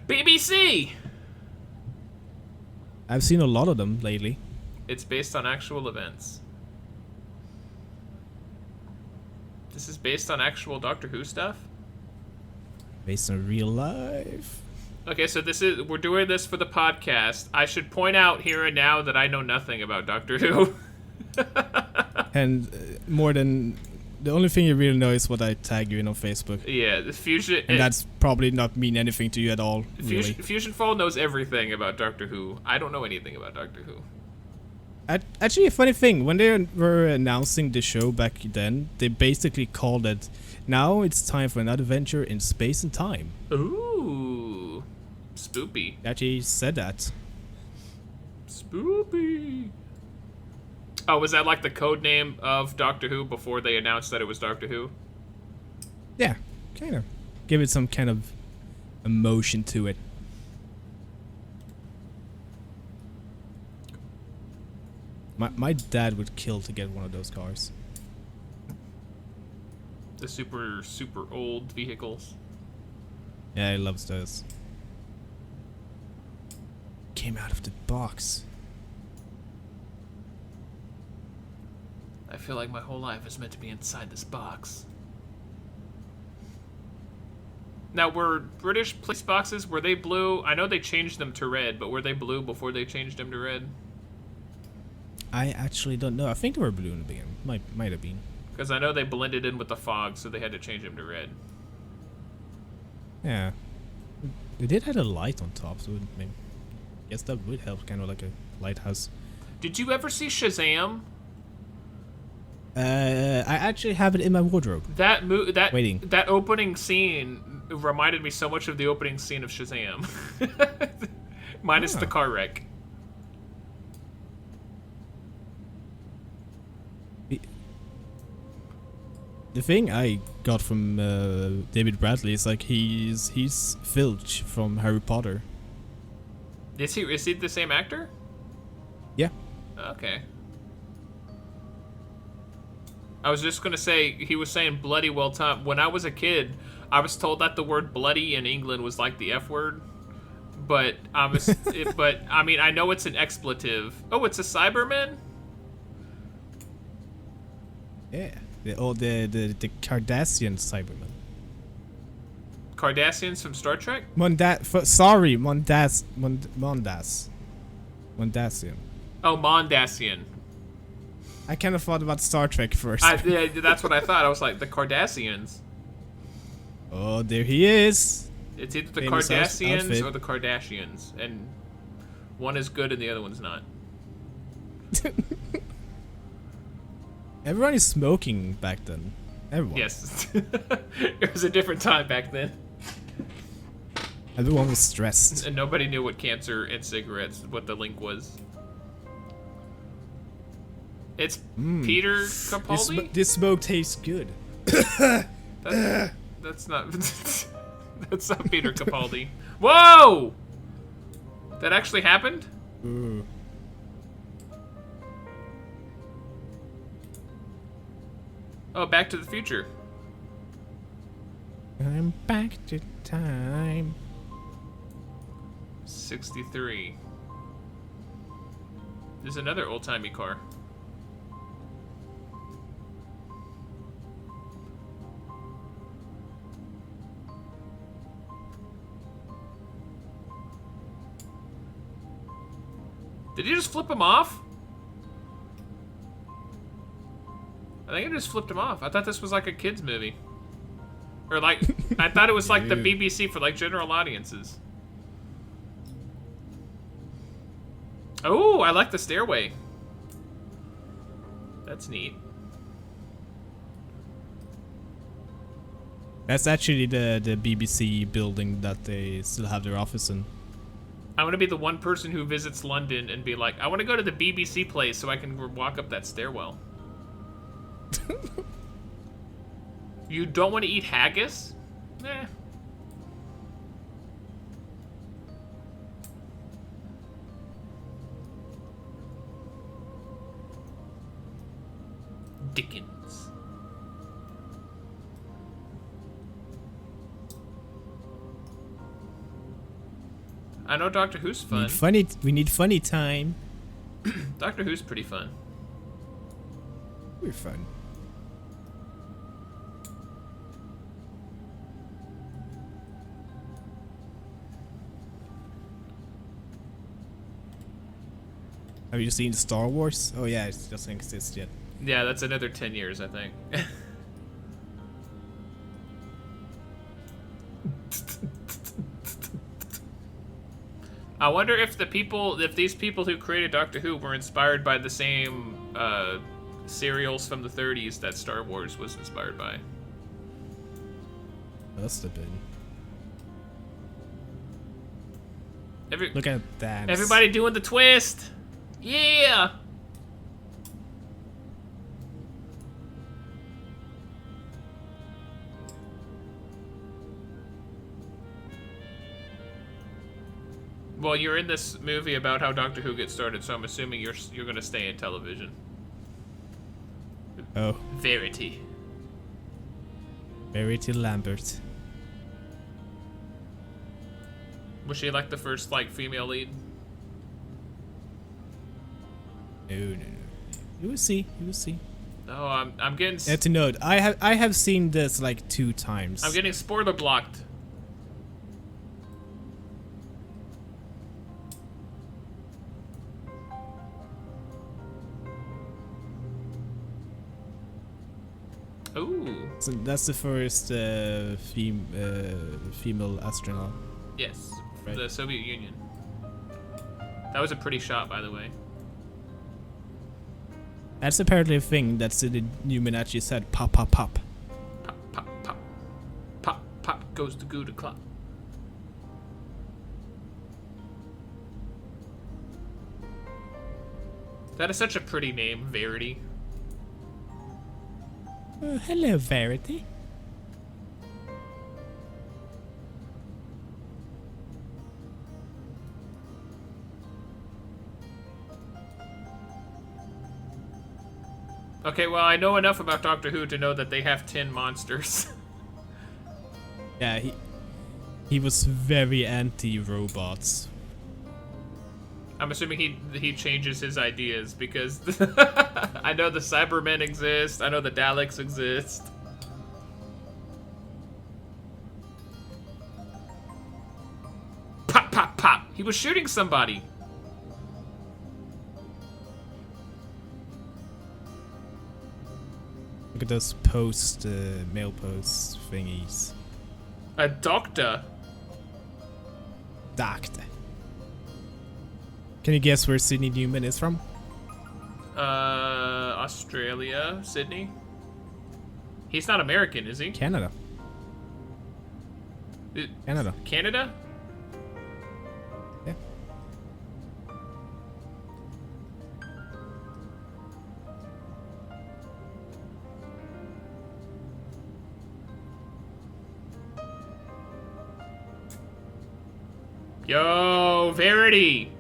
BBC! I've seen a lot of them lately. It's based on actual events. This is based on actual Doctor Who stuff? Based on real life. Okay, so we're doing this for the podcast. I should point out here and now that I know nothing about Doctor Who. And more than... The only thing you really know is what I tag you in on Facebook. Yeah, the Fusion... And that's probably not mean anything to you at all, really. Fusionfall knows everything about Doctor Who. I don't know anything about Doctor Who. Actually, a funny thing, when they were announcing the show back then, they basically called it, now it's time for another adventure in space and time. Ooh. Spoopy. They actually said that. Spoopy. Oh, was that like the code name of Doctor Who before they announced that it was Doctor Who? Yeah, kind of. Give it some kind of emotion to it. My dad would kill to get one of those cars. The super, super old vehicles. Yeah, he loves those. Came out of the box. I feel like my whole life is meant to be inside this box. Now, were British police boxes, were they blue? I know they changed them to red, but were they blue before they changed them to red? I actually don't know. I think they were blue in the beginning. Might have been. Because I know they blended in with the fog, so they had to change them to red. Yeah. They did have a light on top, so maybe, I guess that would help, kind of like a lighthouse. Did you ever see Shazam? I actually have it in my wardrobe. That opening scene reminded me so much of the opening scene of Shazam. Minus the car wreck. The thing I got from David Bradley is like he's Filch from Harry Potter. Is he the same actor? Yeah. Okay. I was just gonna say, he was saying bloody well timed. When I was a kid, I was told that the word bloody in England was like the F word. But but I mean, I know it's an expletive. Oh, it's a Cyberman? Yeah. The Cardassian Cybermen. Cardassians from Star Trek? Mondasian. Oh, Mondasian. I kind of thought about Star Trek first. Yeah, that's what I thought. I was like, the Cardassians. Oh, there he is. It's either the Famous Cardassians outfit. or the Kardashians, and one is good and the other one's not. Everyone is smoking back then. Everyone. Yes. It was a different time back then. Everyone was stressed. And nobody knew what cancer and cigarettes, what the link was. It's Peter Capaldi? This smoke tastes good. That's not... That's not Peter Capaldi. Whoa! That actually happened? Ooh. Oh, Back to the Future. I'm back to time. 63. There's another old-timey car. Did he just flip him off? I think I just flipped him off. I thought this was like a kid's movie. Or like, I thought it was like the BBC for like general audiences. Oh, I like the stairway. That's neat. That's actually the BBC building that they still have their office in. I want to be the one person who visits London and be like, I want to go to the BBC place so I can walk up that stairwell. You don't want to eat haggis? Nah. Dickens. I know Doctor Who's We fun. need funny. We need funny time. Doctor Who's pretty fun. We're fun. Have you seen Star Wars? Oh yeah, it doesn't exist yet. Yeah, that's another 10 years, I think. I wonder if these people who created Doctor Who were inspired by the same serials from the 30s that Star Wars was inspired by. Must have been. Every, Look at that. Everybody doing the twist! Yeah! Well, you're in this movie about how Doctor Who gets started, so I'm assuming you're gonna stay in television. Oh. Verity. Verity Lambert. Was she like the first like female lead? No. You will see. You will see. No, I'm getting. To note, I have seen this like 2 times. I'm getting spoiler blocked. Ooh. So that's the first female astronaut. Yes, Right. the Soviet Union. That was a pretty shot, by the way. That's apparently a thing that's in the Illuminati said pop pop pop. Pop, pop, pop. Pop, pop goes the Gouda clock. That is such a pretty name, Verity. Hello, Verity. Okay, well, I know enough about Doctor Who to know that they have 10 monsters. Yeah, he was very anti-robots. I'm assuming he changes his ideas because I know the Cybermen exist. I know the Daleks exist. Pop, pop, pop. He was shooting somebody. Look at those mail post thingies. A doctor. Doctor. Can you guess where Sydney Newman is from? Australia, Sydney. He's not American, is he? Canada. Canada. Canada? Yeah. Yo, Verity.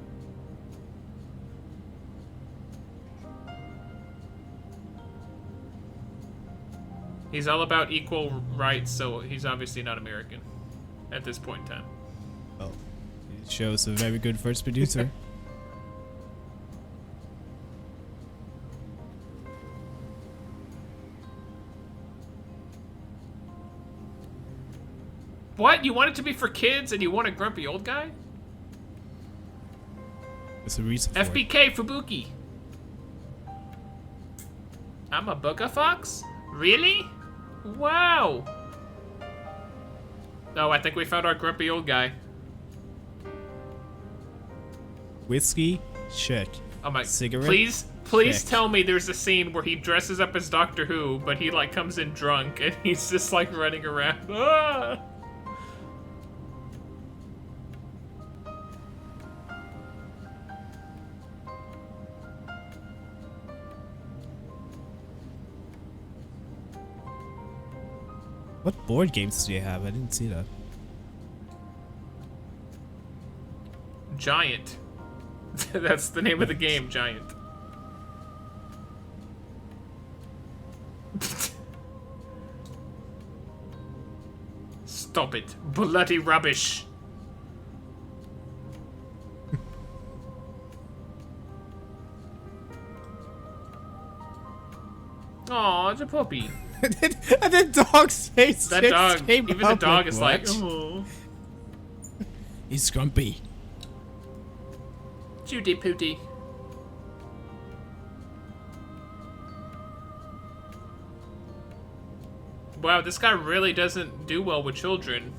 He's all about equal rights, so he's obviously not American at this point in time. Well, it shows a very good first producer. What? You want it to be for kids and you want a grumpy old guy? There's a reason for it. FBK Fubuki. I'm a booger fox? Really? Wow. Oh, I think we found our grumpy old guy. Whiskey? Check. Oh my. Cigarette? Please Check. tell me there's a scene where he dresses up as Doctor Who, but he like comes in drunk and he's just like running around. Ah! What board games do you have? I didn't see that. Giant. That's the name of the game, Giant. Stop it. Bloody rubbish. it's a puppy. And the dog's face That just dog, came even the up dog is like, what? oh. He's grumpy. Judy Pooty. Wow, this guy really doesn't do well with children.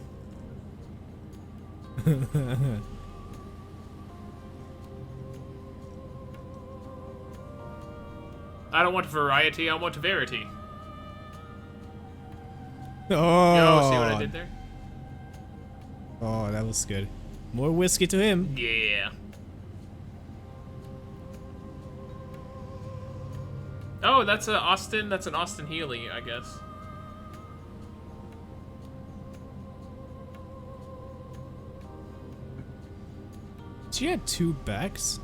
I don't want variety, I want verity. Oh. Yo, see what I did there? Oh, that was good. More whiskey to him. Yeah. Oh, that's a Austin. That's an Austin Healy, I guess. She had 2 backs.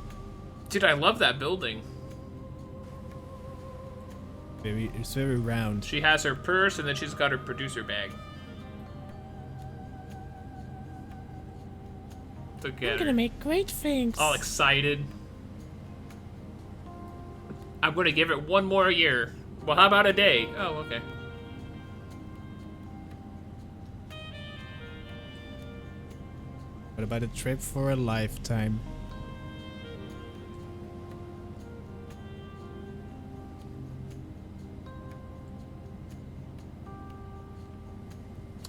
Dude, I love that building. It's very round. She has her purse, and then she's got her producer bag. Together. I'm gonna make great things. All excited. I'm gonna give it 1 more year. Well, how about a day? Oh, okay. What about a trip for a lifetime?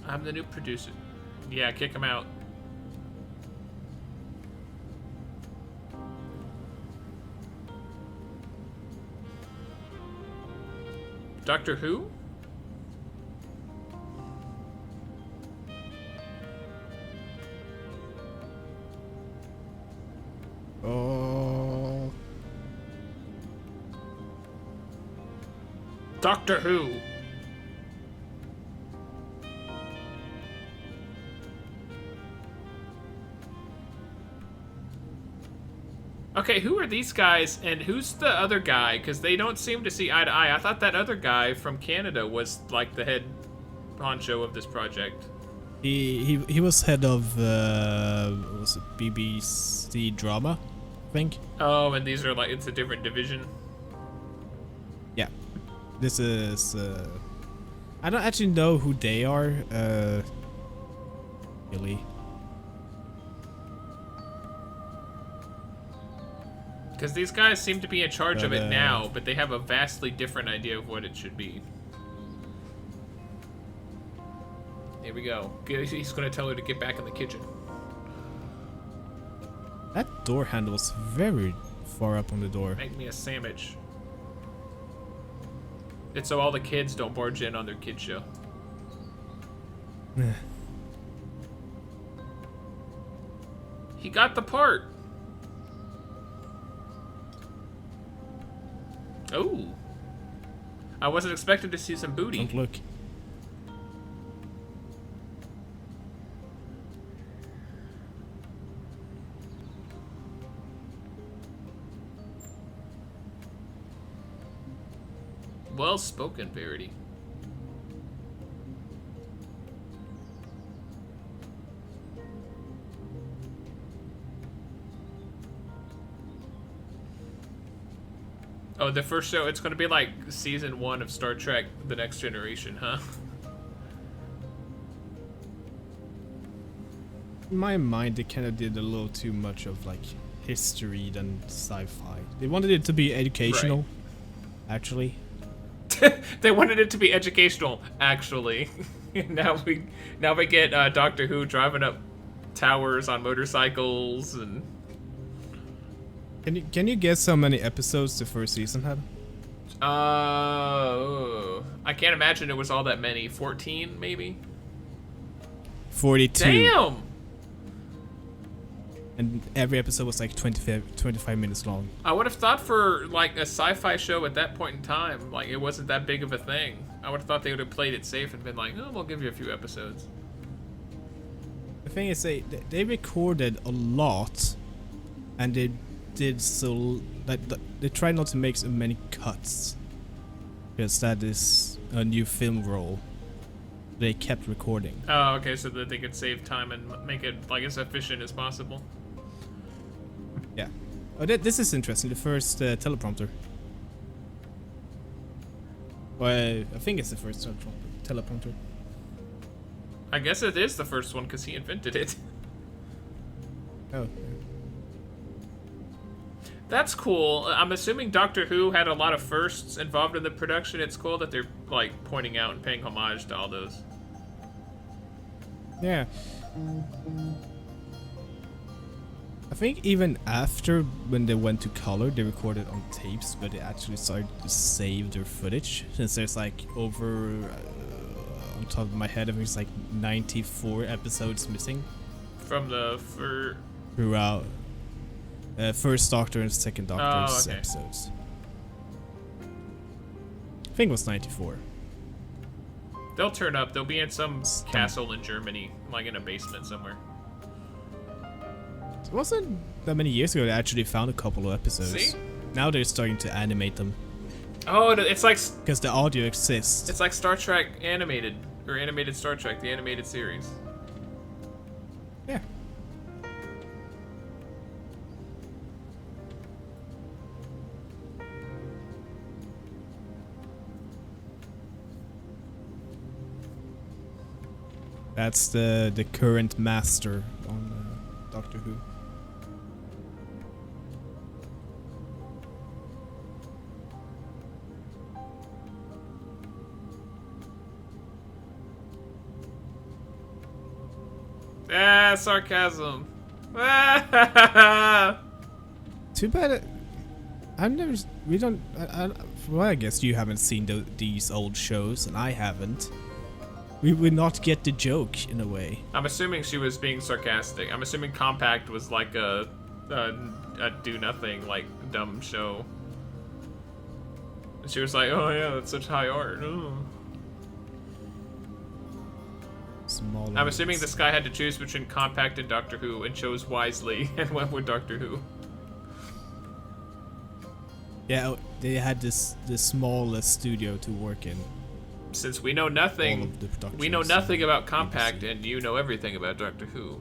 I'm the new producer. Yeah, kick him out. Doctor Who? Oh. Doctor Who. Okay, who are these guys, and who's the other guy? Because they don't seem to see eye to eye. I thought that other guy from Canada was like the head honcho of this project. He was head of what was it, BBC drama, I think. Oh, and these are like, it's a different division. Yeah, this is. I don't actually know who they are. Really. Because these guys seem to be in charge of it now, but they have a vastly different idea of what it should be. Here we go. He's going to tell her to get back in the kitchen. That door handle's very far up on the door. Make me a sandwich. It's so all the kids don't barge in on their kid show. He got the part. Oh. I wasn't expecting to see some booty. Don't look. Well spoken, Verity. Oh, the first show, it's gonna be like season 1 of Star Trek, The Next Generation, huh? In my mind, they kind of did a little too much of like history than sci-fi. They wanted it to be educational, actually. They wanted it to be educational, actually. now we get Doctor Who driving up towers on motorcycles and. Can you guess how many episodes the first season had? I can't imagine it was all that many. 14, maybe? 42. Damn! And every episode was like 25 minutes long. I would have thought for, like, a sci-fi show at that point in time, like, it wasn't that big of a thing. I would have thought they would have played it safe and been like, oh, we'll give you a few episodes. The thing is, they recorded a lot, and they did so that they tried not to make so many cuts, because that is a new film roll. They kept recording. Oh, okay, so that they could save time and make it, like, as efficient as possible. Yeah. Oh, this is interesting. The first teleprompter. Well, I think it's the first teleprompter. I guess it is the first one because he invented it. Oh. That's cool. I'm assuming Doctor Who had a lot of firsts involved in the production. It's cool that they're like pointing out and paying homage to all those. Yeah. I think even after when they went to color, they recorded on tapes, but they actually started to save their footage. Since there's like over, on top of my head, I think it's like 94 episodes missing. From the throughout first Doctor and second Doctor's okay. episodes. I think it was 94. They'll turn up. They'll be in some castle in Germany, like in a basement somewhere. It wasn't that many years ago they actually found a couple of episodes. See? Now they're starting to animate them. Oh, it's like... Because the audio exists. It's like Star Trek Animated, or Animated Star Trek, the animated series. Yeah. That's the current master on Doctor Who. Ah, sarcasm. Too bad. I've never. We don't. Well, I guess you haven't seen these old shows, and I haven't. We would not get the joke in a way. I'm assuming she was being sarcastic. I'm assuming Compact was like a do nothing, like dumb show. And she was like, "Oh yeah, that's such high art." Oh. Smaller I'm assuming ones. this guy had to choose between Compact and Doctor Who, and chose wisely and went with Doctor Who. Yeah, they had the smallest studio to work in. Since we know nothing, we know nothing about Compact, and you know everything about Doctor Who.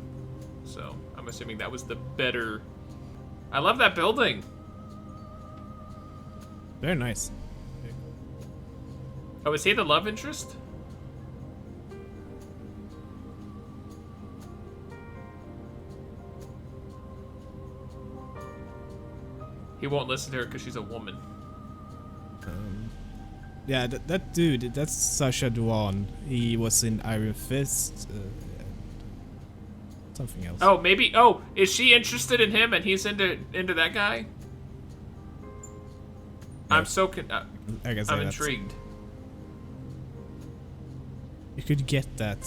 So I'm assuming that was the better. I love that building. Very nice. Oh, is he the love interest? He won't listen to her because she's a woman. Yeah, that dude, that's Sacha Dhawan. He was in Iron Fist. And something else. Oh, maybe. Oh, is she interested in him and he's into that guy? Yeah. I'm so. I guess I'm intrigued. You could get that.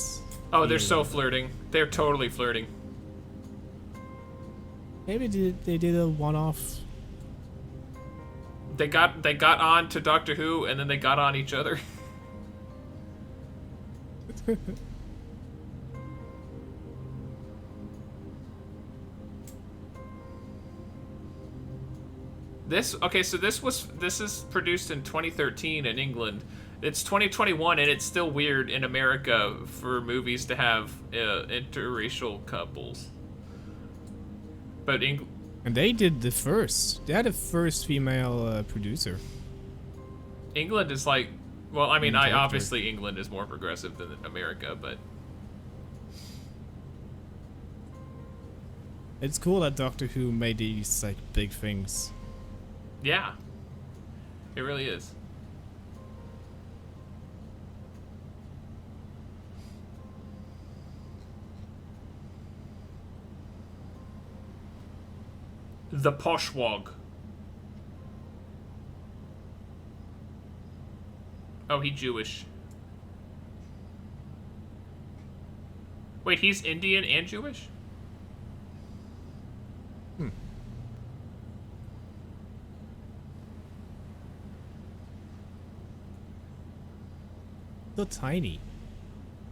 Oh, they're so flirting. They're totally flirting. Maybe they did a one-off. They got on to Doctor Who and then they got on each other. So this is produced in 2013 in England. It's 2021 and it's still weird in America for movies to have interracial couples. But And they did the first. They had the first female producer. England is like, well, I mean, obviously England is more progressive than America, but it's cool that Doctor Who made these like big things. Yeah, it really is. The Poshwog. Oh, he's Jewish. Wait, he's Indian and Jewish? So tiny.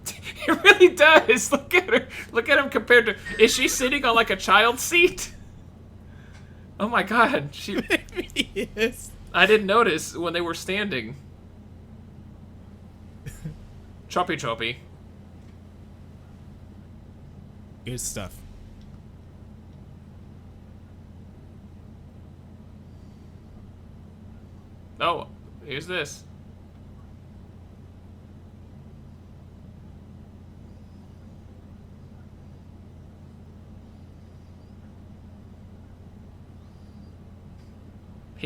He really does. Look at her. Look at him compared to. Is she sitting on like a child's seat? Oh my god, she. Yes. I didn't notice when they were standing. Choppy choppy. Good stuff. Oh, here's this.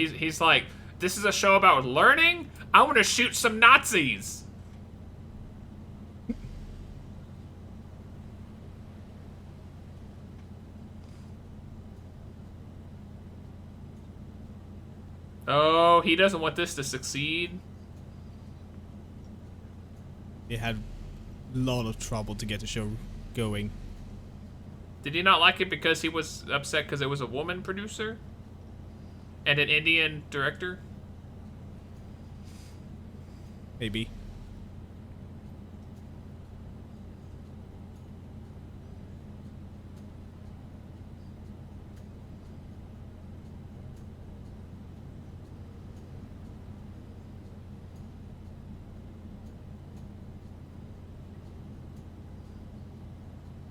He's like, this is a show about learning? I want to shoot some Nazis. Oh, he doesn't want this to succeed. They had a lot of trouble to get the show going. Did he not like it because he was upset because it was a woman producer? And an Indian director? Maybe.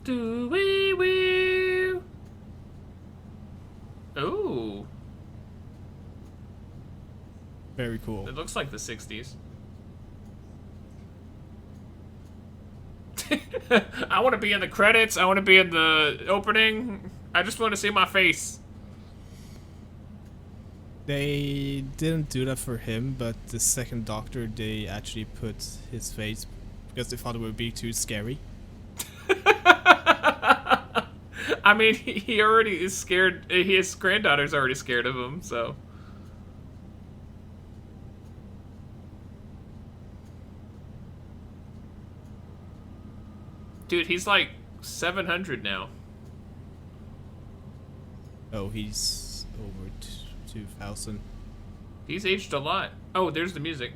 Do we will? Ooh. Very cool. It looks like the 60s. I want to be in the credits. I want to be in the opening. I just want to see my face. They didn't do that for him, but the second Doctor, they actually put his face because they thought it would be too scary. I mean, he already is scared. His granddaughter's already scared of him, so. Dude, he's like 700 now. Oh, he's over 2,000. He's aged a lot. Oh, there's the music.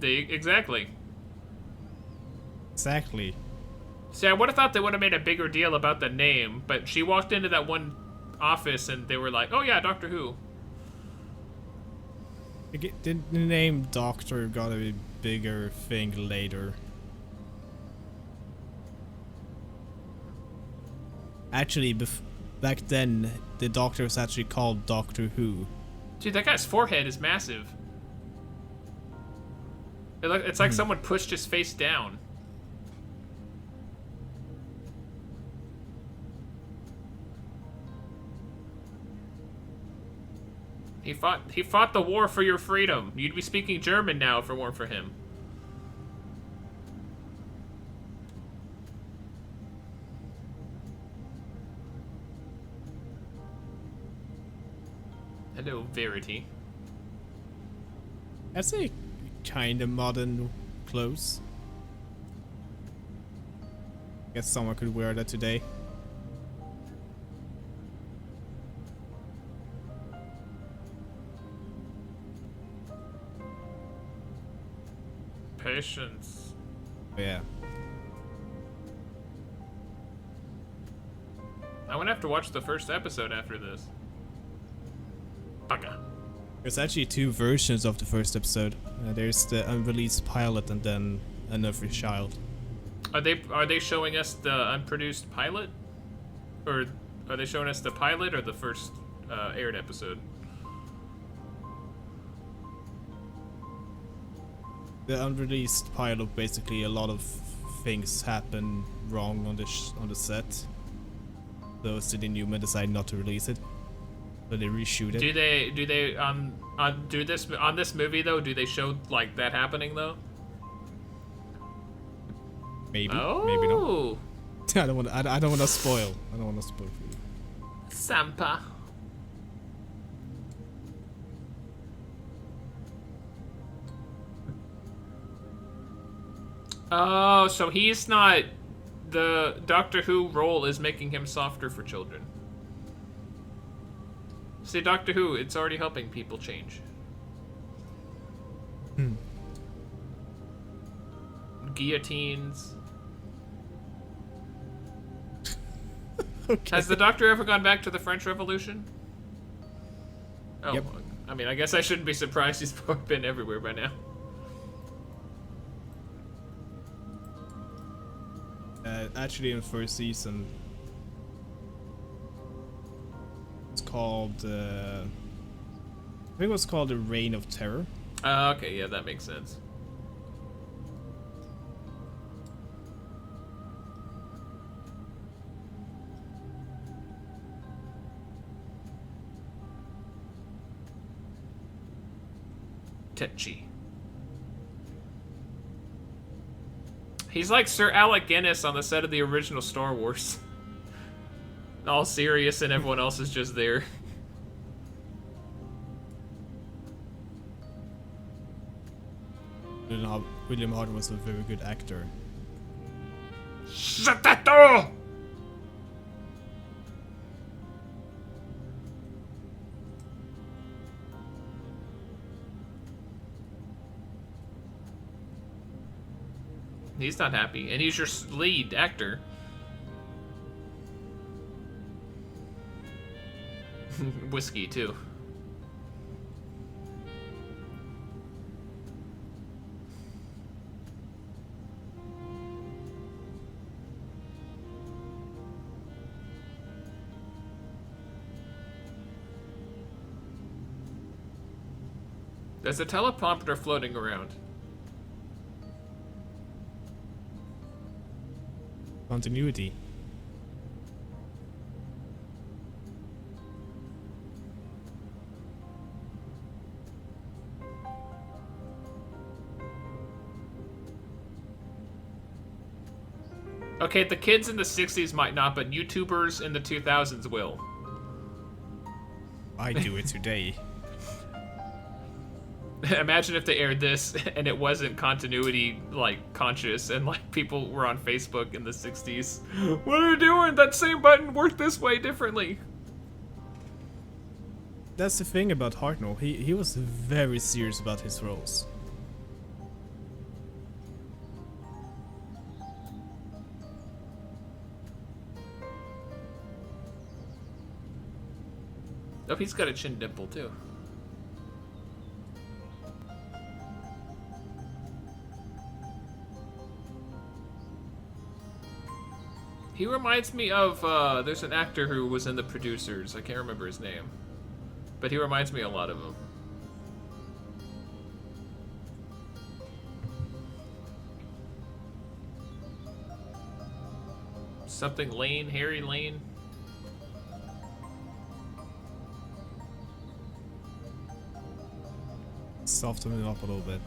Exactly. Exactly. See, I would have thought they would have made a bigger deal about the name, but she walked into that one office and they were like, oh yeah, Doctor Who. The name Doctor got a bigger thing later. Actually, back then, the Doctor was actually called Doctor Who. Dude, that guy's forehead is massive. It's like someone pushed his face down. He fought the war for your freedom. You'd be speaking German now if it weren't for him. Hello, Verity. That's a kind of modern clothes. Guess someone could wear that today. Patience. Yeah. I'm gonna have to watch the first episode after this. Bugger. There's actually two versions of the first episode. There's the unreleased pilot and then another child. Are they showing us the unproduced pilot, or are they showing us the pilot or the first aired episode? The unreleased pilot, basically a lot of things happen wrong on the set. So Sidney Newman decided not to release it. So they reshoot it. Do they on this movie though? Do they show like that happening though? Maybe. Oh. Maybe not. I don't want to spoil. I don't want to spoil for you. Sampa. Oh, so he's not. The Doctor Who role is making him softer for children. See, Doctor Who, it's already helping people change. Guillotines. Okay. Has the Doctor ever gone back to the French Revolution? Oh, Yep. I mean, I guess I shouldn't be surprised he's been everywhere by now. Actually, in the first season, it's called. I think it was called the Reign of Terror. Okay, yeah, that makes sense. Tetchi. He's like Sir Alec Guinness on the set of the original Star Wars. All serious and everyone else is just there. William Hart was a very good actor. Shut that door! He's not happy, and he's your lead actor. Whiskey, too. There's a teleprompter floating around. Continuity. Okay, the kids in the 60s might not, but YouTubers in the 2000s will. I do it today. Imagine if they aired this and it wasn't continuity, like, conscious, and, like, people were on Facebook in the 60s. What are you doing? That same button worked this way differently. That's the thing about Hartnell. He was very serious about his roles. Oh, he's got a chin dimple, too. He reminds me of, there's an actor who was in The Producers. I can't remember his name. But he reminds me a lot of him. Something Lane, Harry Lane. Soften it up a little bit.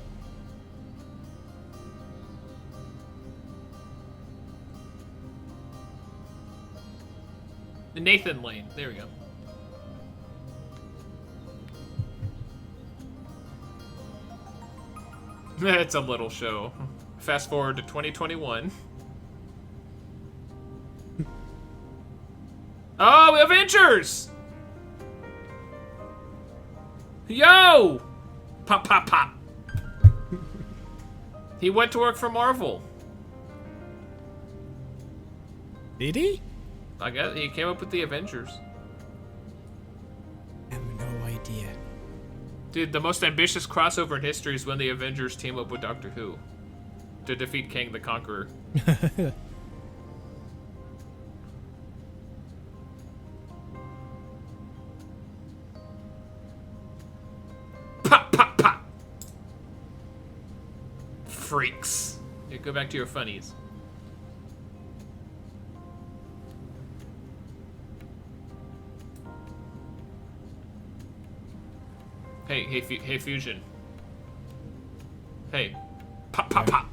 Nathan Lane. There we go. It's a little show. Fast forward to 2021. Oh, Avengers! Yo! Pop, pop, pop. He went to work for Marvel. Did he? I guess he came up with the Avengers. I have no idea. Dude, the most ambitious crossover in history is when the Avengers team up with Doctor Who to defeat Kang the Conqueror. Pop, pop, pop. Freaks. Yeah, go back to your funnies. Hey, Fusion. Hey. Pop, pop, pop.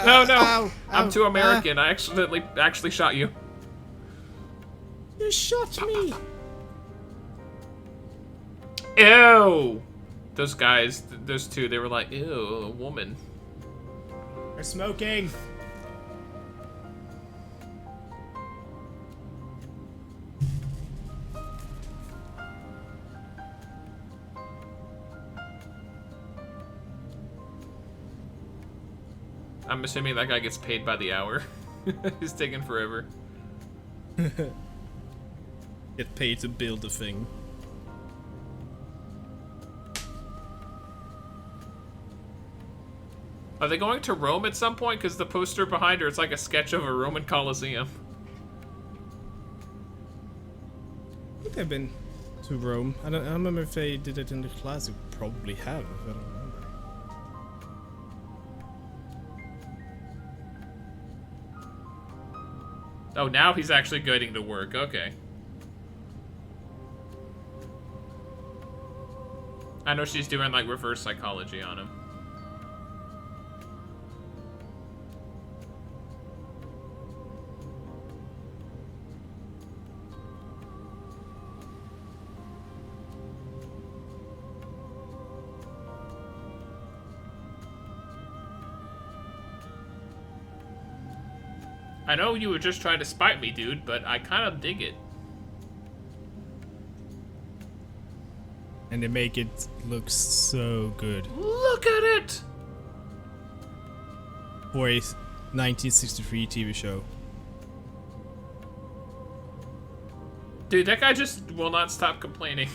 No, no. Ow, I'm ow, too American. I actually shot you. You shot me. Ew. Those guys, those two, they were like, ew, a woman. They're smoking. I'm assuming that guy gets paid by the hour. He's taking forever. Get paid to build the thing. Are they going to Rome at some point? Because the poster behind her, it's like a sketch of a Roman Colosseum. I think they've been to Rome. I don't remember if they did it in the classic. Probably have. I don't remember. Oh, now he's actually getting to work. Okay. I know she's doing like reverse psychology on him. I know you were just trying to spite me, dude, but I kind of dig it. And they make it look so good. Look at it! For a 1963 TV show. Dude, that guy just will not stop complaining.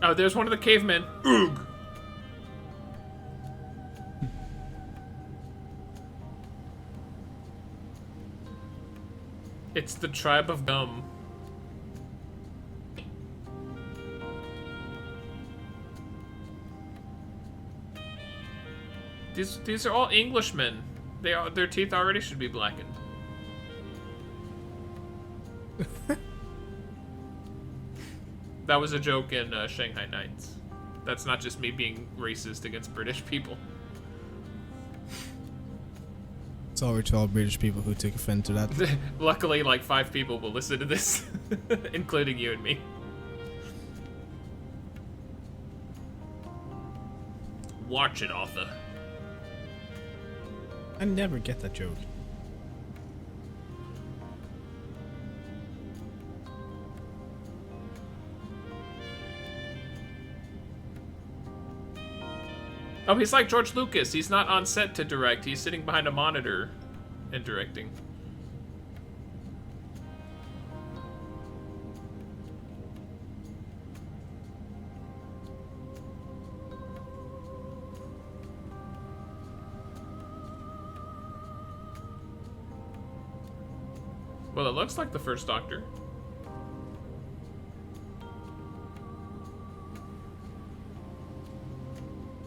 Oh, there's one of the cavemen. Oog! It's the tribe of gum. These are all Englishmen. Their teeth already should be blackened. That was a joke in Shanghai Nights. That's not just me being racist against British people. Sorry to all British people who took offense to that. Luckily, like 5 people will listen to this, including you and me. Watch it, Arthur. I never get that joke. Oh, he's like George Lucas. He's not on set to direct. He's sitting behind a monitor and directing. Well, it looks like the first Doctor.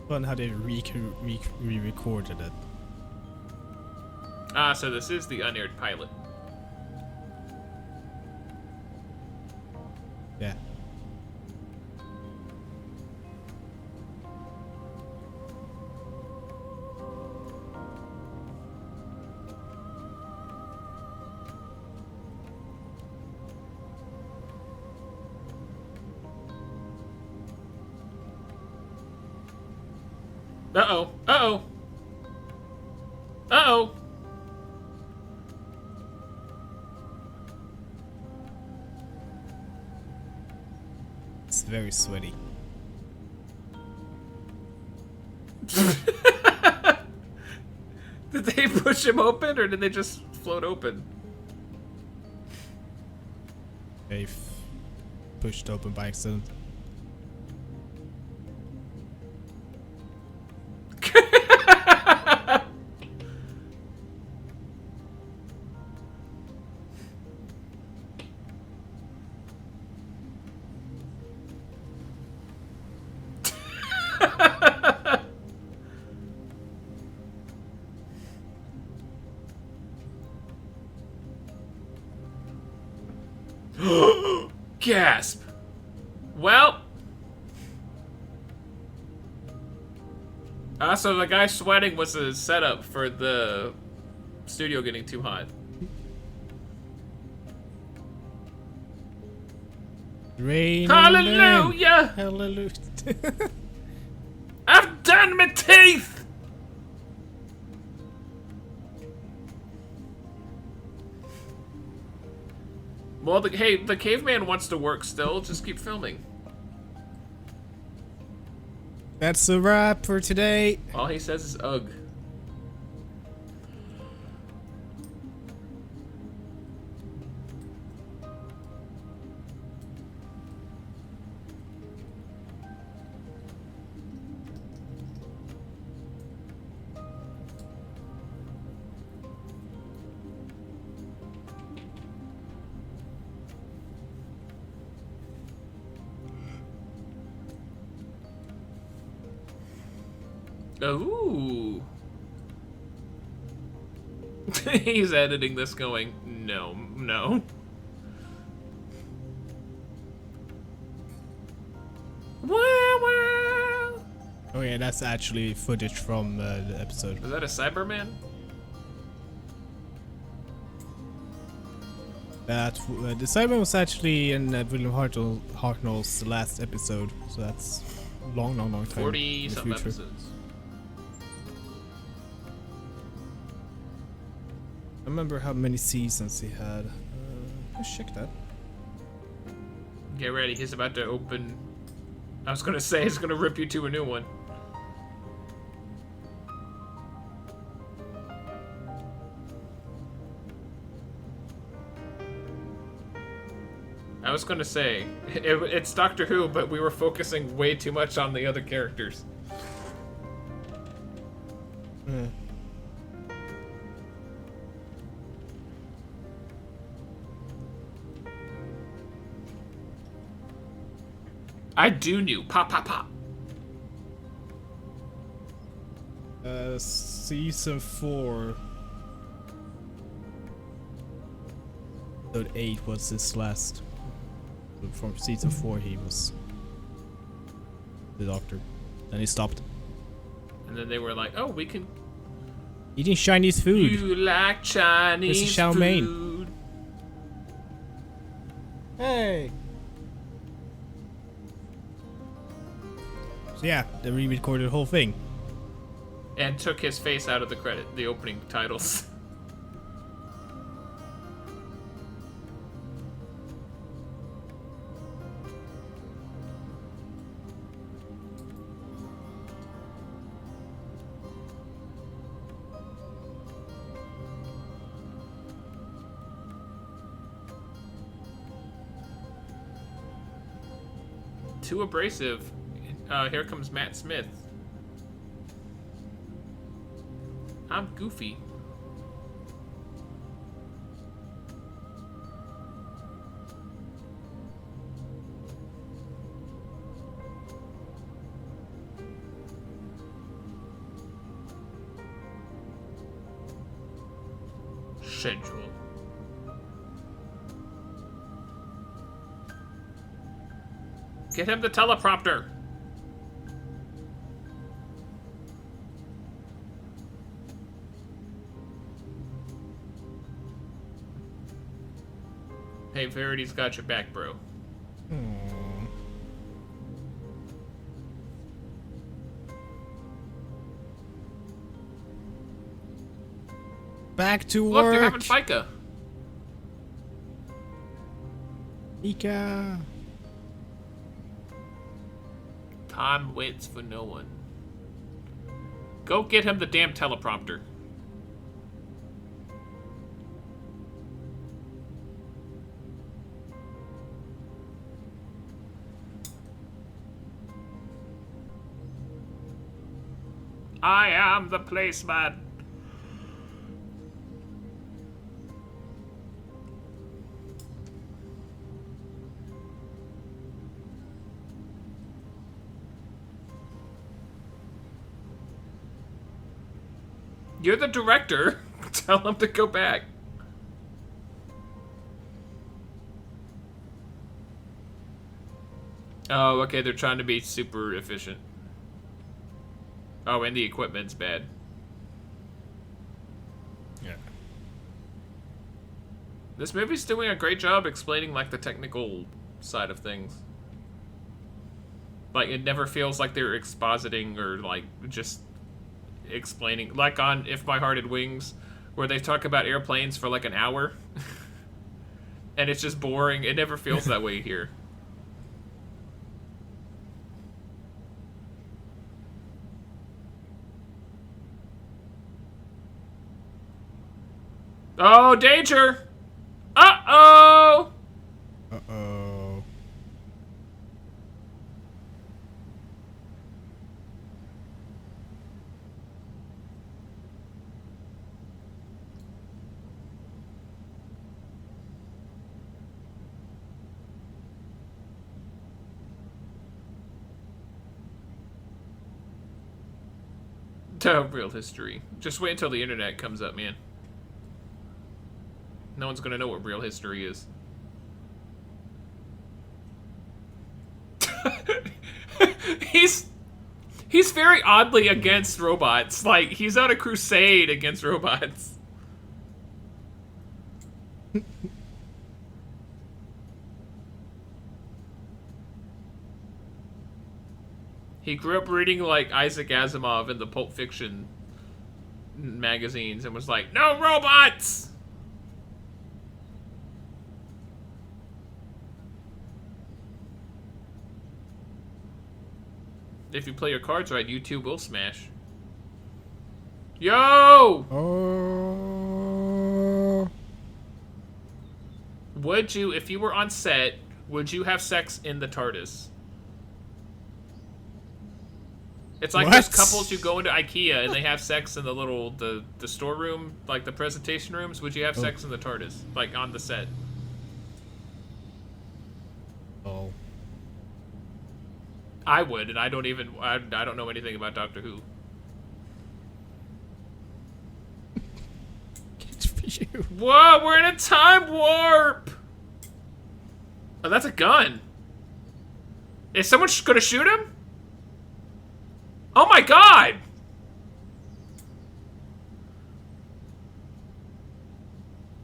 Fun how they re-recorded it. Ah, so this is the unaired pilot. Yeah. Uh-oh. Uh-oh. Uh-oh. It's very sweaty. Did they push him open, or did they just float open? They've pushed open by accident. Gasp. Well. So the guy sweating was a setup for the studio getting too hot. Rain. Hallelujah! Hallelujah. I've done my teeth! Well, hey, the caveman wants to work still. Just keep filming. That's a wrap for today. All he says is ugh. Ooh. He's editing this going, no, no. Wow. Oh yeah, that's actually footage from the episode. Was that a Cyberman? That the Cyberman was actually in William Hartnell's last episode, so that's long time 40 in the something future. episodes. I remember how many seasons he had. Let's check that. Get ready, he's about to open. I was gonna say he's gonna rip you to a new one. I was gonna say, it's Doctor Who, but we were focusing way too much on the other characters. I do knew. Pop, pop, pop. Season 4. Episode 8 was his last. From season 4 he was the Doctor. Then he stopped. And then they were like, oh, we can... Eating Chinese food. You like Chinese This is Chow Mein. food. Hey! So yeah, they re-recorded the whole thing. And took his face out of the opening titles. Too abrasive. Here comes Matt Smith. I'm Goofy. Schedule. Get him the teleprompter. Hey, Verity's got your back, bro. Back to Look, work. they're having FICA. Ika. Time waits for no one. Go get him the damn teleprompter. I am the placeman. You're the director. Tell him to go back. Oh, okay, they're trying to be super efficient. Oh, and the equipment's bad. Yeah. This movie's doing a great job explaining, like, the technical side of things. Like, it never feels like they're expositing or, like, just explaining. Like on If My Heart Had Wings, where they talk about airplanes for, like, an hour. And it's just boring. It never feels that way here. Oh, danger! Uh-oh! Uh-oh. Real history. Just wait until the internet comes up, man. No one's gonna know what real history is. He's very oddly against robots. Like, he's on a crusade against robots. He grew up reading, like, Isaac Asimov in the Pulp Fiction magazines and was like, no robots! If you play your cards right, you too will smash. Yo! Would you, if you were on set, would you have sex in the TARDIS? It's like those couples who go into IKEA and they have sex in the little, the storeroom, like the presentation rooms. Would you have sex in the TARDIS? Like, on the set? Oh. I would, and I don't know anything about Doctor Who. Good for you. Whoa, we're in a time warp! Oh, that's a gun. Is someone gonna shoot him? Oh my god!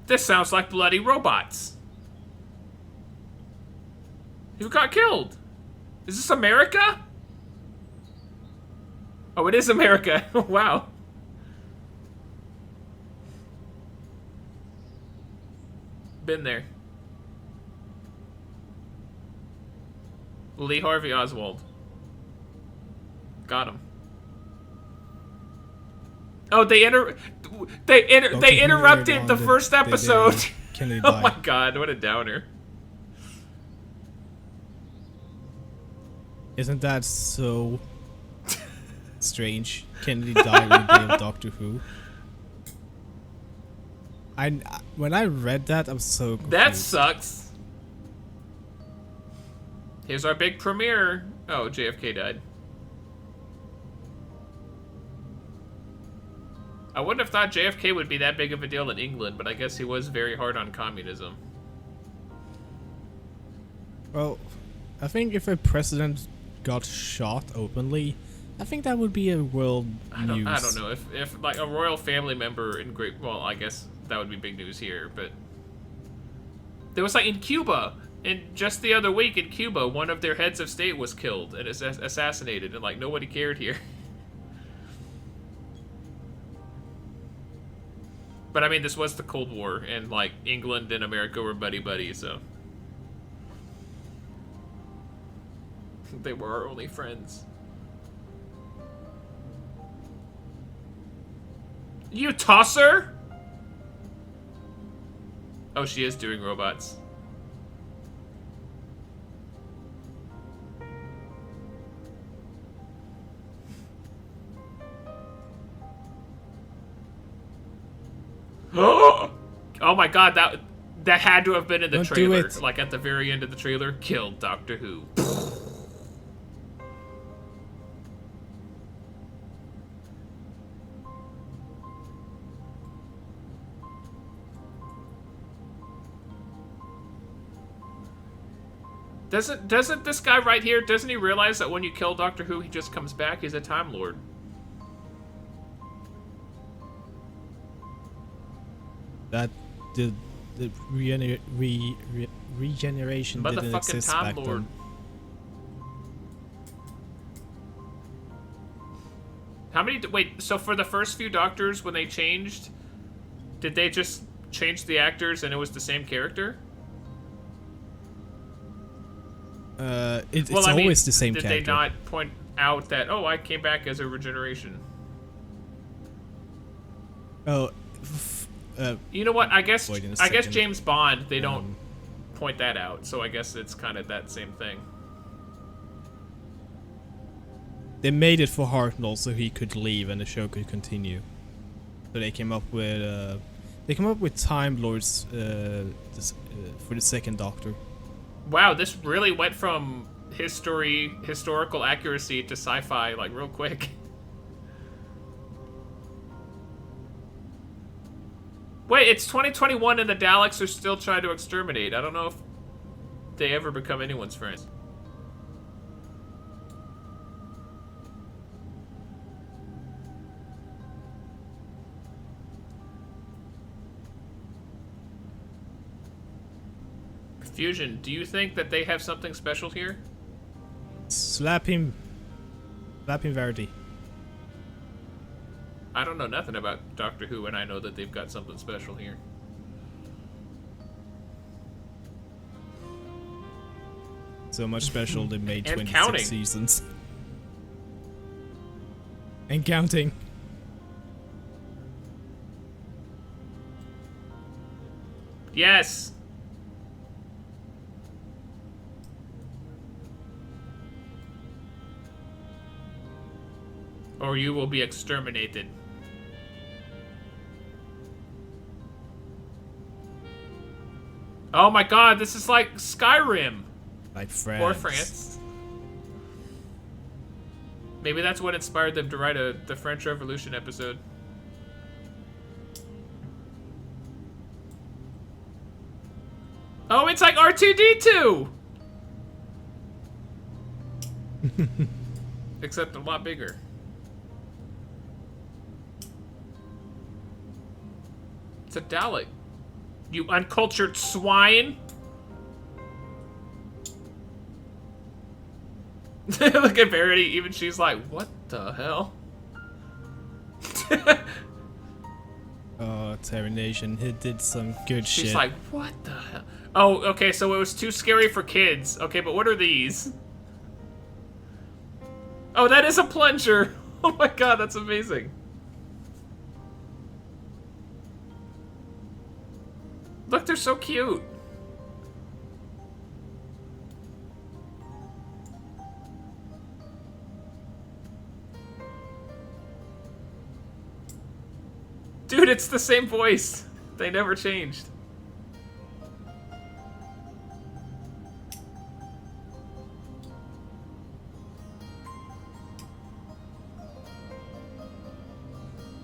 This sounds like bloody robots. Who got killed? Is this America? Oh, it is America. Wow. Been there. Lee Harvey Oswald. Got him. Oh, they interrupted the first episode. Oh my god, what a downer. Isn't that so strange? Kennedy died on the day of Doctor Who. When I read that, I'm so confused. That sucks. Here's our big premiere. Oh, JFK died. I wouldn't have thought JFK would be that big of a deal in England, but I guess he was very hard on communism. Well, I think if a president got shot openly, I think that would be a world news. I don't know if like a royal family member in well, I guess that would be big news here, but there was like in Cuba, and just the other week in Cuba, one of their heads of state was killed and assassinated, and like nobody cared here. But I mean, this was the Cold War, and like England and America were buddy-buddy, so they were our only friends. You tosser? Oh, she is doing robots. Oh my god, that had to have been in the trailer. Like at the very end of the trailer, killed Doctor Who. Doesn't this guy right here, doesn't he realize that when you kill Doctor Who, he just comes back? He's a Time Lord. That the regeneration didn't exist Time back Lord. then. How many? Wait, so for the first few Doctors, when they changed, did they just change the actors and it was the same character? It's always the same character. Did they not point out that, oh, I came back as a regeneration? Oh, you know what? I guess second. James Bond, they don't point that out, so I guess it's kind of that same thing. They made it for Hartnell so he could leave and the show could continue. So they came up with Time Lords for the second Doctor. Wow, this really went from historical accuracy to sci-fi like real quick. Wait, it's 2021 and the Daleks are still trying to exterminate. I don't know if they ever become anyone's friends. Fusion, do you think that they have something special here? Slap him. Slap him, Verity. I don't know nothing about Doctor Who, and I know that they've got something special here. So much special they made 26 counting. seasons. And counting. Yes! Or you will be exterminated. Oh my god, this is like Skyrim! Like France. Or France. Maybe that's what inspired them to write the French Revolution episode. Oh, it's like R2-D2! Except a lot bigger. It's a Dalek. You uncultured swine! Look at Verity, even she's like, what the hell? Oh, Terry Nation, he did some good shit. She's like, what the hell? Oh, okay, so it was too scary for kids. Okay, but what are these? Oh, that is a plunger! Oh my god, that's amazing. Look, they're so cute. Dude, it's the same voice. They never changed.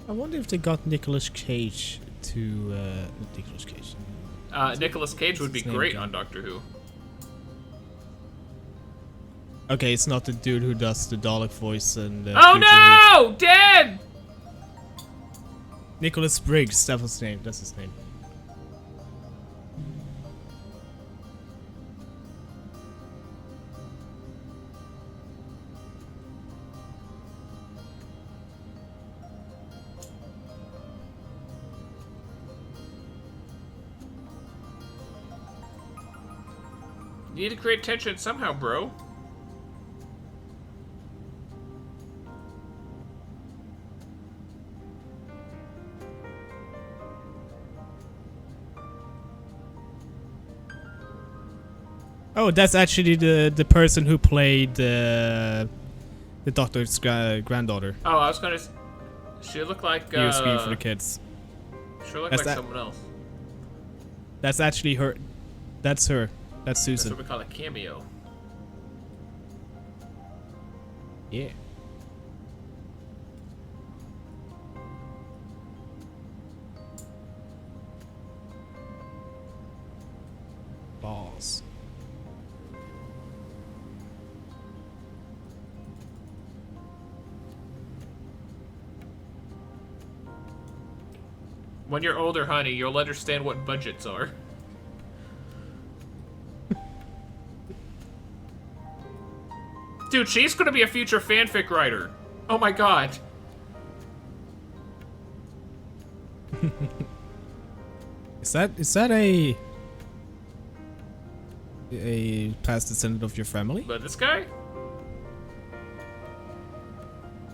I wonder if they got Nicolas Cage to Nicolas Cage. Nicolas Cage would be His name great again. on Doctor Who. Okay, it's not the dude who does the Dalek voice and. Oh no! Dead! Nicholas Briggs, that was his name. That's his name. You need to create tension somehow, bro. Oh, that's actually the person who played the doctor's granddaughter. Oh, I was gonna. She looked like. USB for the kids. She looked That's like that- someone else. That's actually her. That's her. That's That's Susan. what we call a cameo. Yeah. Balls. When you're older, honey, you'll understand what budgets are. Dude, she's gonna be a future fanfic writer. Oh my god. Is that a past descendant of your family? But this guy?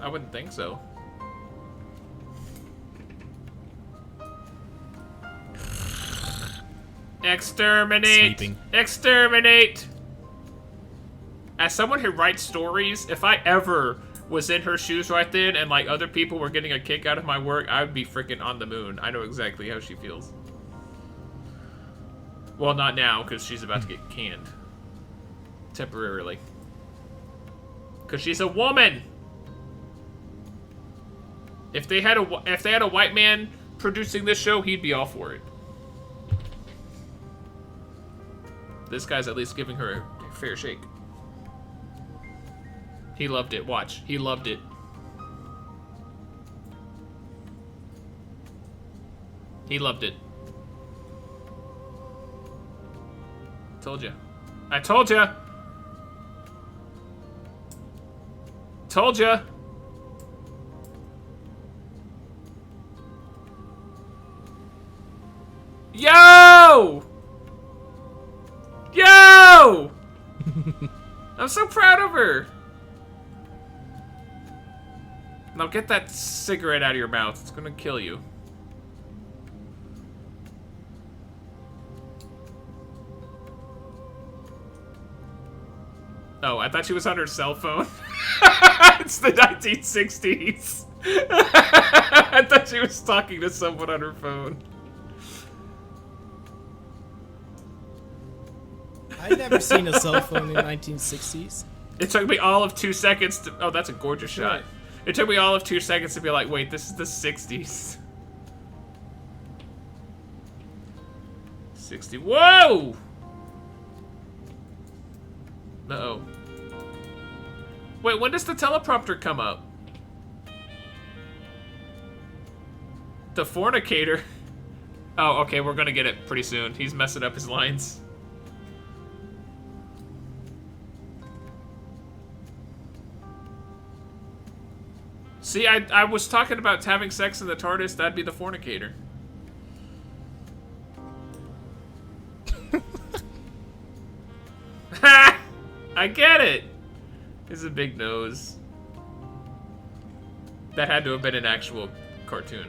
I wouldn't think so. Exterminate! Sleeping. Exterminate! As someone who writes stories, if I ever was in her shoes right then and like other people were getting a kick out of my work, I would be freaking on the moon. I know exactly how she feels. Well, not now, because she's about to get canned. Temporarily. Because she's a woman! If they had a white man producing this show, he'd be all for it. This guy's at least giving her a fair shake. He loved it. Watch. He loved it. He loved it. Told ya. I told ya! Told ya! Yo! Yo! I'm so proud of her. Now get that cigarette out of your mouth. It's gonna kill you. Oh, I thought she was on her cell phone. It's the 1960s. I thought she was talking to someone on her phone. I never seen a cell phone in the 1960s. It took me all of 2 seconds to... Oh, that's a gorgeous shot. It took me all of 2 seconds to be like, wait, this is the 60s. 60... Whoa! Uh-oh. Wait, when does the teleprompter come up? The fornicator. Oh, okay, we're gonna get it pretty soon. He's messing up his lines. See, I was talking about having sex in the TARDIS. That'd be the fornicator. Ha! I get it. It's a big nose. That had to have been an actual cartoon.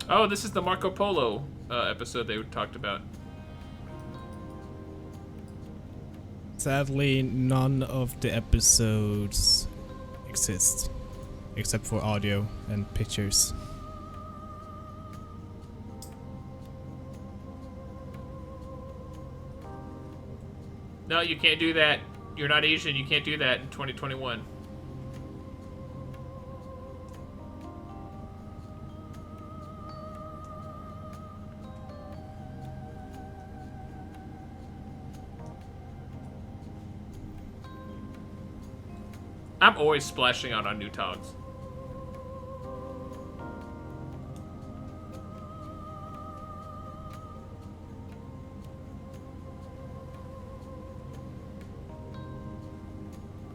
Oh, this is the Marco Polo episode they talked about. Sadly, none of the episodes exist, except for audio and pictures. No, you can't do that. You're not Asian, you can't do that in 2021. I'm always splashing out on new togs.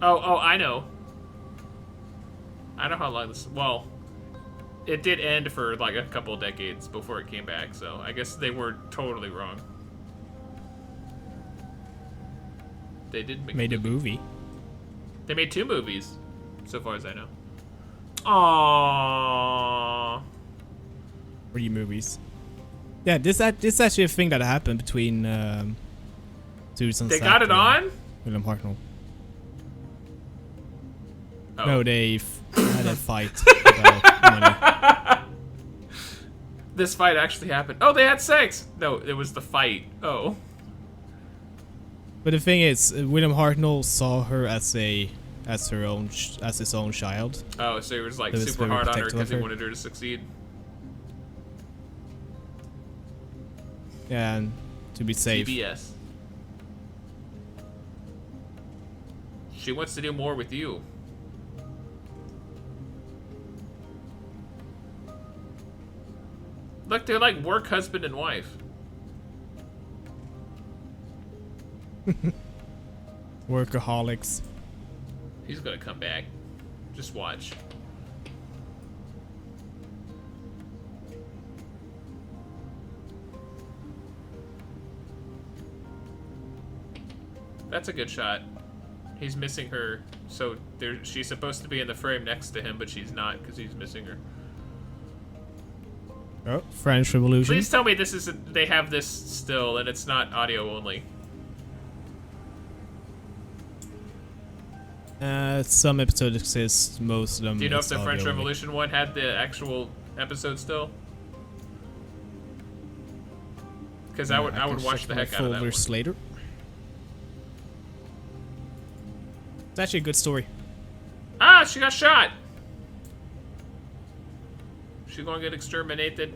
Oh, I know. I know how long this... Well, it did end for like a couple of decades before it came back, so I guess they were totally wrong. They did make a movie. They made 2 movies, so far as I know. Aww. 3 movies. Yeah, this actually a thing that happened between Susan. They got it on? William Hartnell. Oh. No, they had a fight about money. This fight actually happened. Oh, they had sex. No, it was the fight. Oh. But the thing is, William Hartnell saw her as his own child. Oh, so he was like He was super very hard on her protective because of he her. wanted her to succeed. Yeah, and to be safe. TBS. She wants to do more with you. Look, they're like work husband and wife. Workaholics. He's gonna come back. Just watch. That's a good shot. He's missing her, so she's supposed to be in the frame next to him, but she's not because he's missing her. Oh, French Revolution. Please tell me this isn't. They have this still, and it's not audio only. Some episodes exist. Most of them. Do you know if it's the French audio only. Revolution one had the actual episode still? Because I would watch the heck out of that one. Later. It's actually a good story. Ah, she got shot. She gonna get exterminated.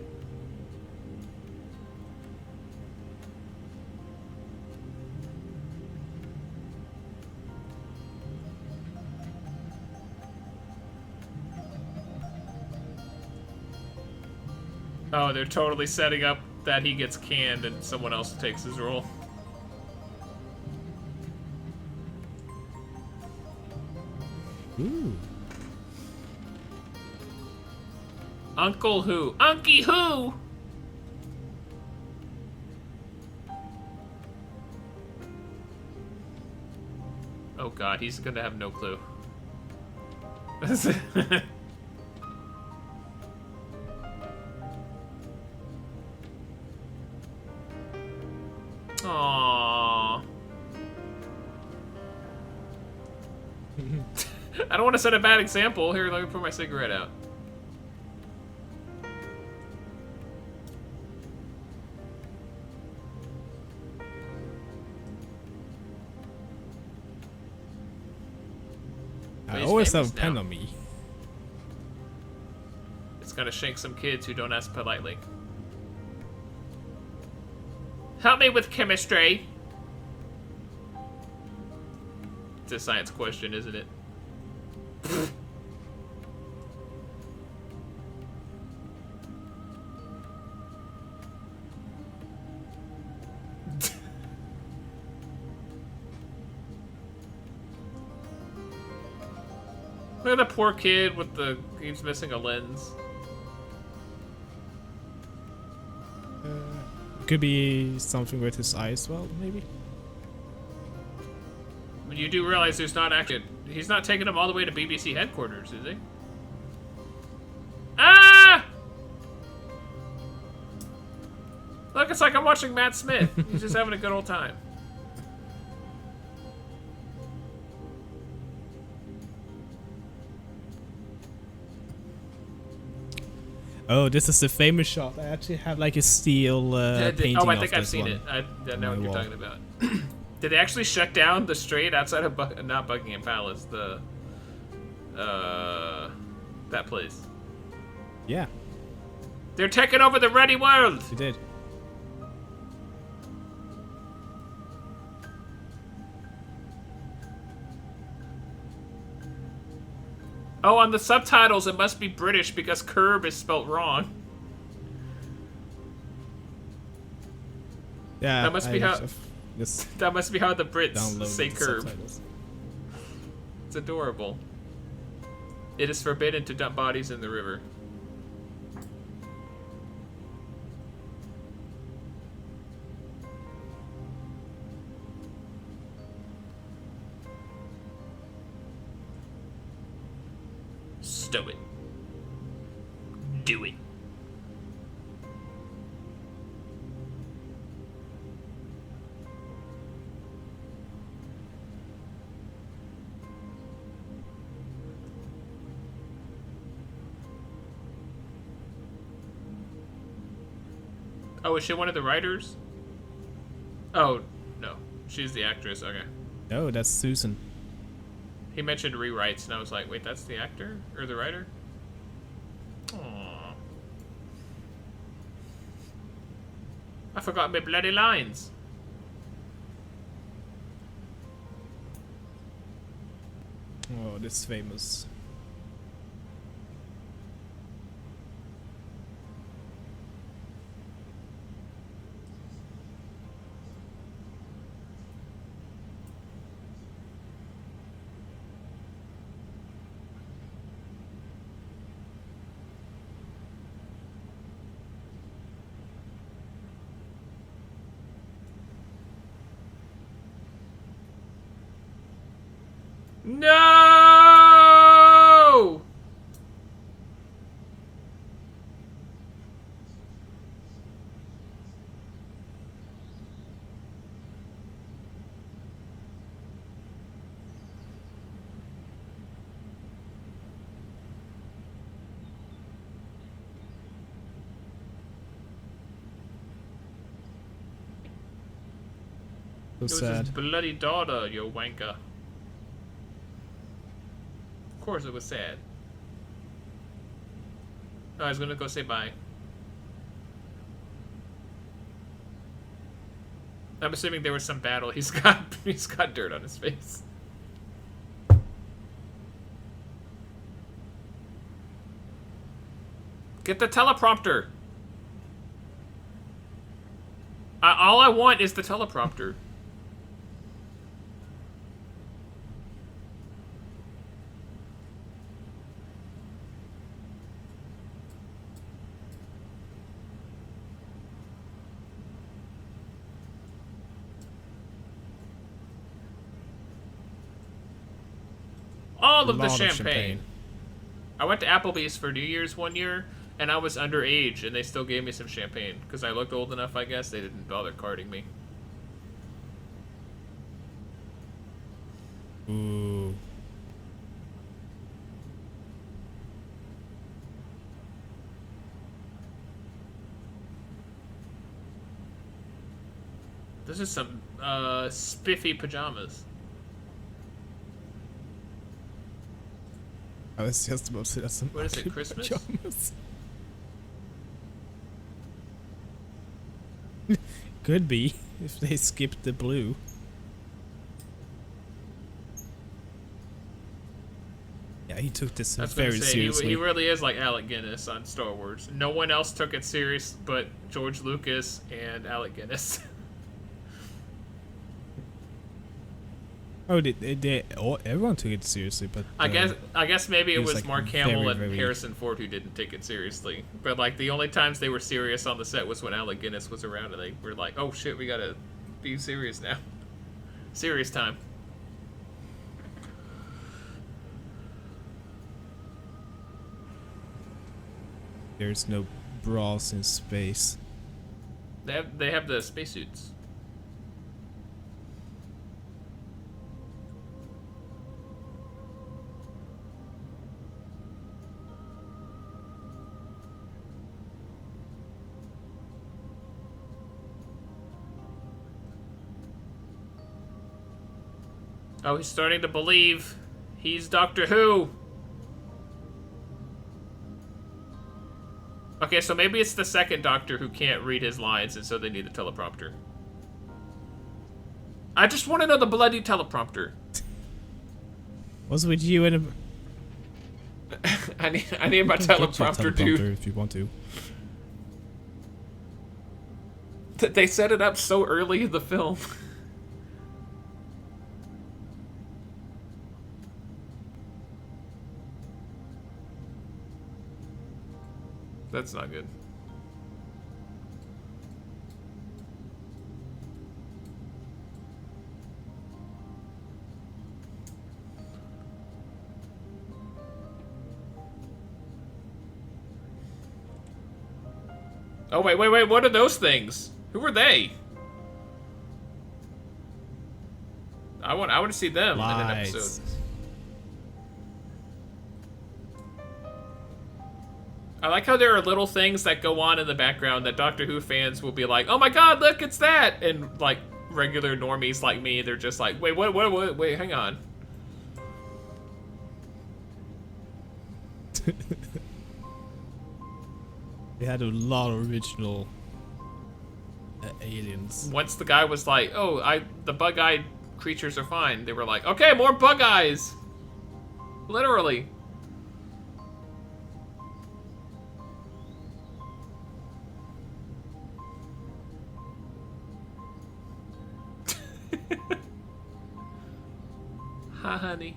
Oh, they're totally setting up that he gets canned and someone else takes his role. Ooh. Uncle Who? Unky Who? Oh god, he's gonna have no clue. Aww. I don't want to set a bad example. Here, let me put my cigarette out. I always have a pen on me. It's gonna shank some kids who don't ask politely. Help me with chemistry. It's a science question, isn't it? Look at the poor kid with the... he's missing a lens. Could be something with his eye as well, maybe. But you do realize there's not actually... he's not taking him all the way to BBC headquarters, is he? Ah! Look, it's like I'm watching Matt Smith. He's just having a good old time. Oh, this is the famous shot. I actually have like a steel painting. Oh, I think of I've this seen one it. I know what you're wall. talking about. Did they actually shut down the street outside of not Buckingham Palace? The that place. Yeah, They're taking over the ready world. we did. Oh, on the subtitles it must be British because curb is spelt wrong. Yeah, That must be how- Just That must be how the Brits download say the curb. subtitles. It's adorable. It is forbidden to dump bodies in the river. Stow it. Do it. Oh, is she one of the writers? Oh, no. She's the actress. Okay. Oh, that's Susan. He mentioned rewrites, and I was like, wait, that's the actor? Or the writer? Aww. I forgot my bloody lines. Oh, this famous. No! So It was sad. his bloody daughter, you wanker. Of course it was sad. Oh, I was gonna go say bye. I'm assuming there was some battle. He's got dirt on his face. Get the teleprompter. All I want is the teleprompter. All of the champagne. I went to Applebee's for New Year's one year, and I was underage, and they still gave me some champagne. Because I looked old enough, I guess. They didn't bother carding me. Ooh. This is some spiffy pajamas. I was just about to say that's some What is it, ugly Christmas? pajamas. Could be, if they skipped the blue. Yeah, he took this very seriously. He really is like Alec Guinness on Star Wars. No one else took it serious but George Lucas and Alec Guinness. Oh, everyone took it seriously, but I guess maybe it was like Mark Hamill and very... Harrison Ford who didn't take it seriously. But like the only times they were serious on the set was when Alec Guinness was around, and they were like, "Oh shit, we gotta be serious now. Serious time." There's no bras in space. They have the spacesuits. Oh, he's starting to believe he's Doctor Who. Okay, so maybe it's the second Doctor who can't read his lines, and so they need a teleprompter. I just want to know the bloody teleprompter. What's with you and I need my teleprompter, dude. If you want to. They set it up so early in the film. That's not good. Oh, wait, what are those things? Who are they? I want to see them in an episode. I like how there are little things that go on in the background that Doctor Who fans will be like, "Oh my god, look, it's that!" And like regular normies like me, they're just like, "Wait, what, wait, hang on." They had a lot of original aliens. Once the guy was like, "Oh, the bug-eyed creatures are fine," they were like, "Okay, more bug eyes." Literally. Hi, honey.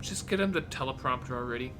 Just get him the teleprompter already.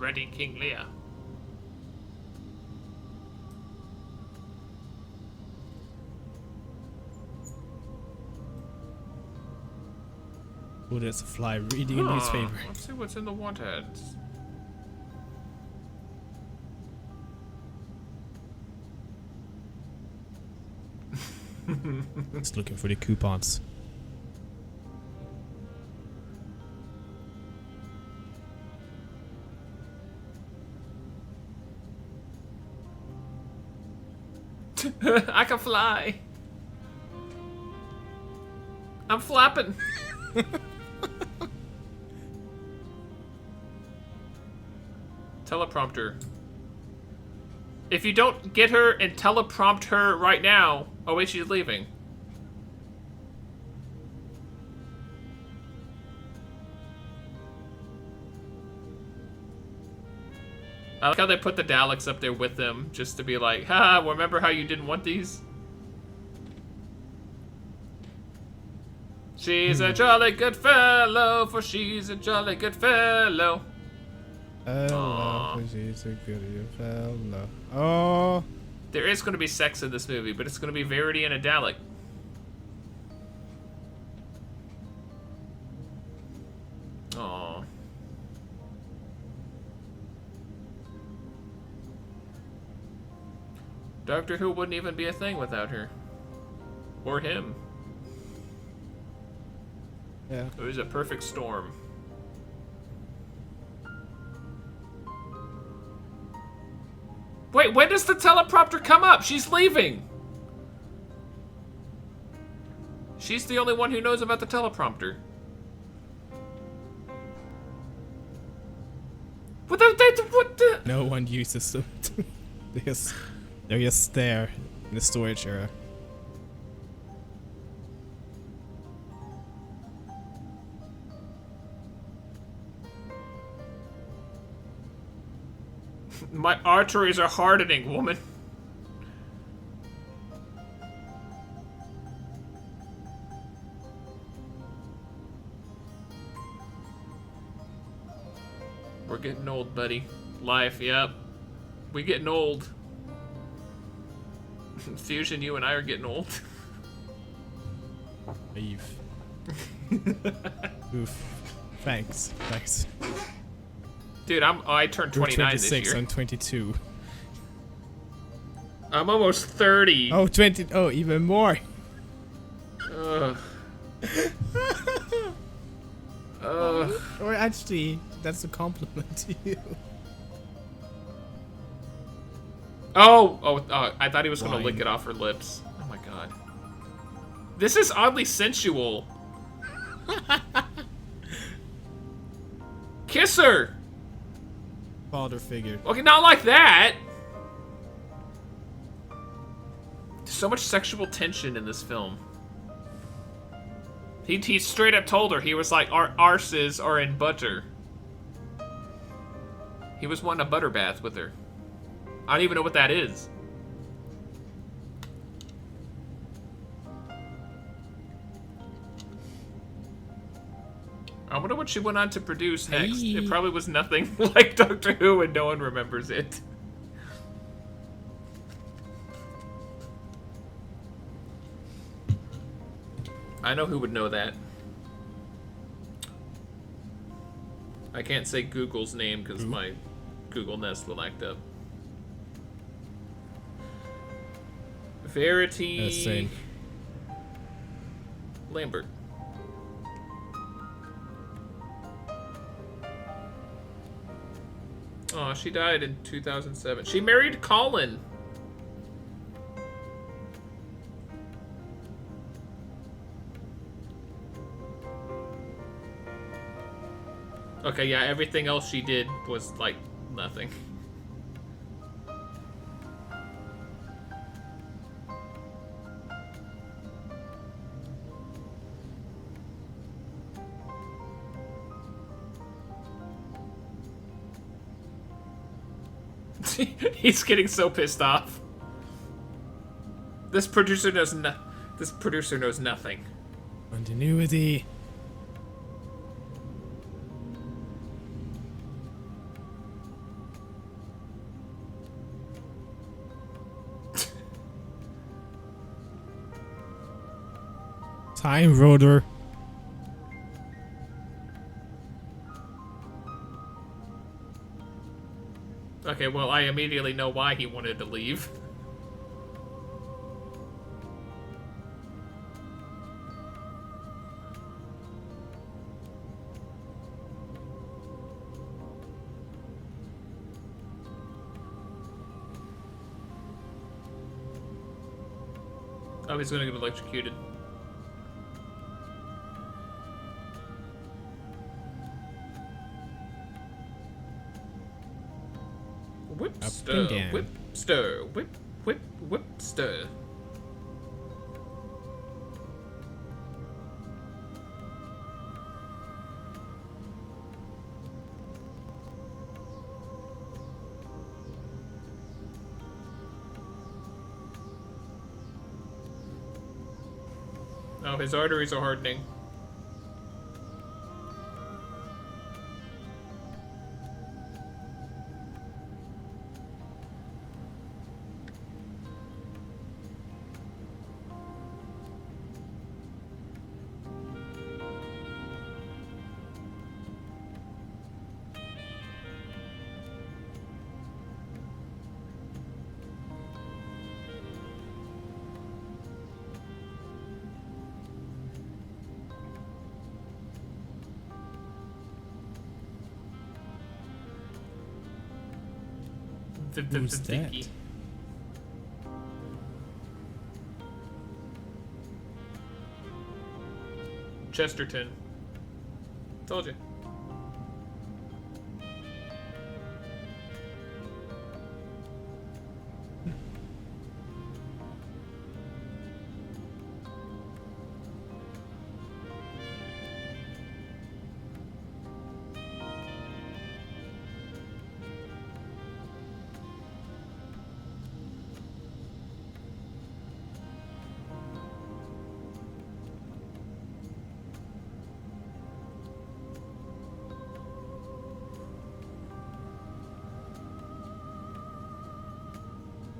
Ready, King Lear. Oh, there's a fly reading a newspaper. Let's see what's in the warheads. Just looking for the coupons. I can fly. I'm flapping. Teleprompter. If you don't get her and teleprompt her right now... Oh wait, she's leaving. I like how they put the Daleks up there with them, just to be like, ha, remember how you didn't want these? She's a jolly good fellow, for she's a jolly good fellow. Hello, she's a good fellow. Oh. There is going to be sex in this movie, but it's going to be Verity and a Dalek. Aww. Doctor Who wouldn't even be a thing without her. Or him. Yeah. It was a perfect storm. Wait, when does the teleprompter come up? She's leaving. She's the only one who knows about the teleprompter. What the? No one uses them. They're just there in the storage area. My arteries are hardening, woman. We're getting old, buddy. Life, yep. We getting old. Fusion, you and I are getting old. Eve. Oof. Thanks. Dude, I turned 29 this year. I'm 22. I'm almost 30. Oh, 20. Oh, even more. Ugh. Ugh. Or actually, that's a compliment to you. Oh, I thought he was gonna Wine. lick it off her lips. Oh my god. This is oddly sensual. Kiss her! Father figure. Okay, not like that! There's so much sexual tension in this film. He straight up told her, he was like, our arses are in butter. He was wanting a butter bath with her. I don't even know what that is. I wonder what she went on to produce next. Hey. It probably was nothing like Doctor Who and no one remembers it. I know who would know that. I can't say Google's name because my Google Nest will act up. Verity Same. Lambert. Oh, she died in 2007. She married Colin. Okay, yeah, everything else she did was, like, nothing. He's getting so pissed off. This producer knows nothing. Continuity. Time Rotor. Okay, well, I immediately know why he wanted to leave. Oh, he's gonna get electrocuted. Whip, Up stir, and down. whip, stir, whip, whip, whip, stir. Oh, his arteries are hardening. Who's that? Chesterton. Told you.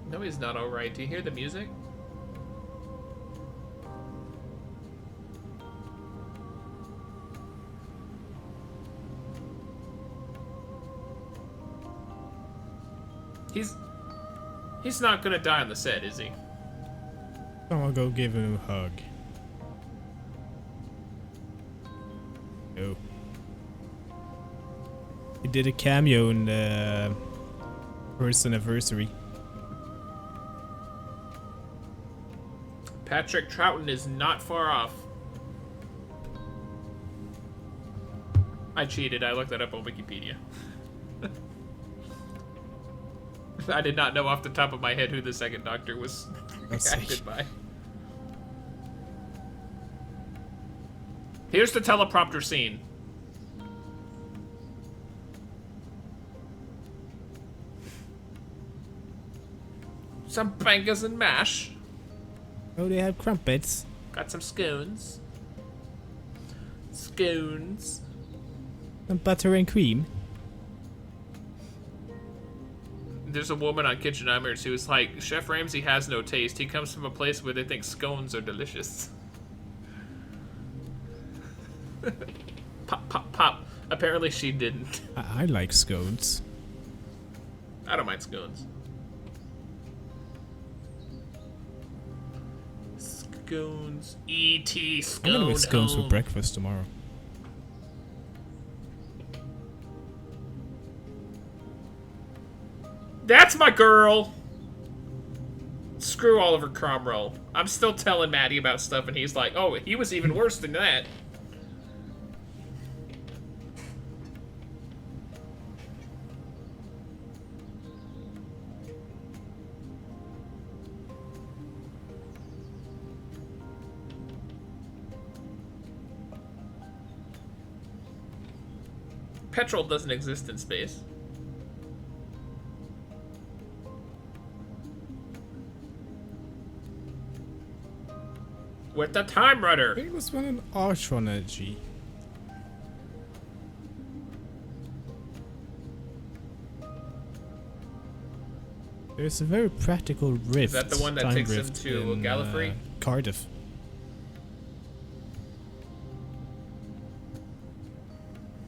No, he's not alright. Do you hear the music? He's not gonna die on the set, is he? Someone go give him a hug. Oh. He did a cameo in the first anniversary. Patrick Troughton is not far off. I cheated. I looked that up on Wikipedia. I did not know off the top of my head who the second Doctor was acted by. Here's the teleprompter scene. Some bangers and mash. Oh, they have crumpets. Got some scones. Scones. Some butter and cream. There's a woman on Kitchen Nightmares who was like, Chef Ramsay has no taste. He comes from a place where they think scones are delicious. Pop, pop, pop. Apparently she didn't. I like scones. I don't mind scones. Scones. E.T. Scone. I'm gonna make scones for home. breakfast tomorrow. That's my girl! Screw Oliver Cromwell. I'm still telling Maddie about stuff and he's like, oh, he was even worse than that. Petrol doesn't exist in space. With the Time Runner. It was when an Archon energy. There's a very practical rift. Is that the one that time takes him rift to in, Gallifrey? Cardiff.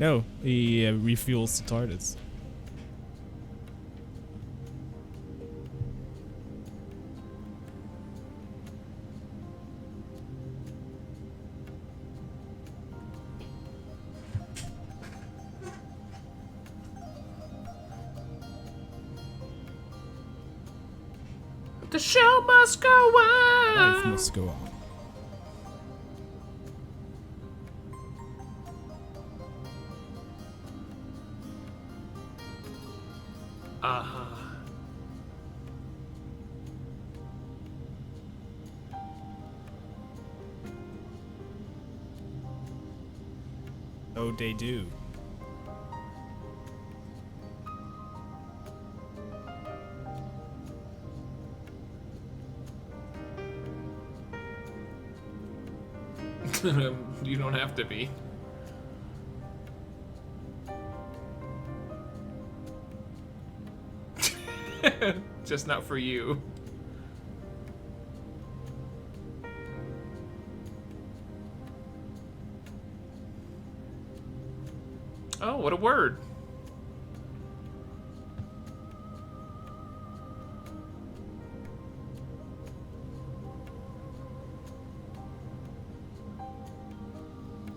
No, he refuels the TARDIS. The show must go on. Life must go on. Oh, they do. You don't have to be. Just not for you. Oh, what a word.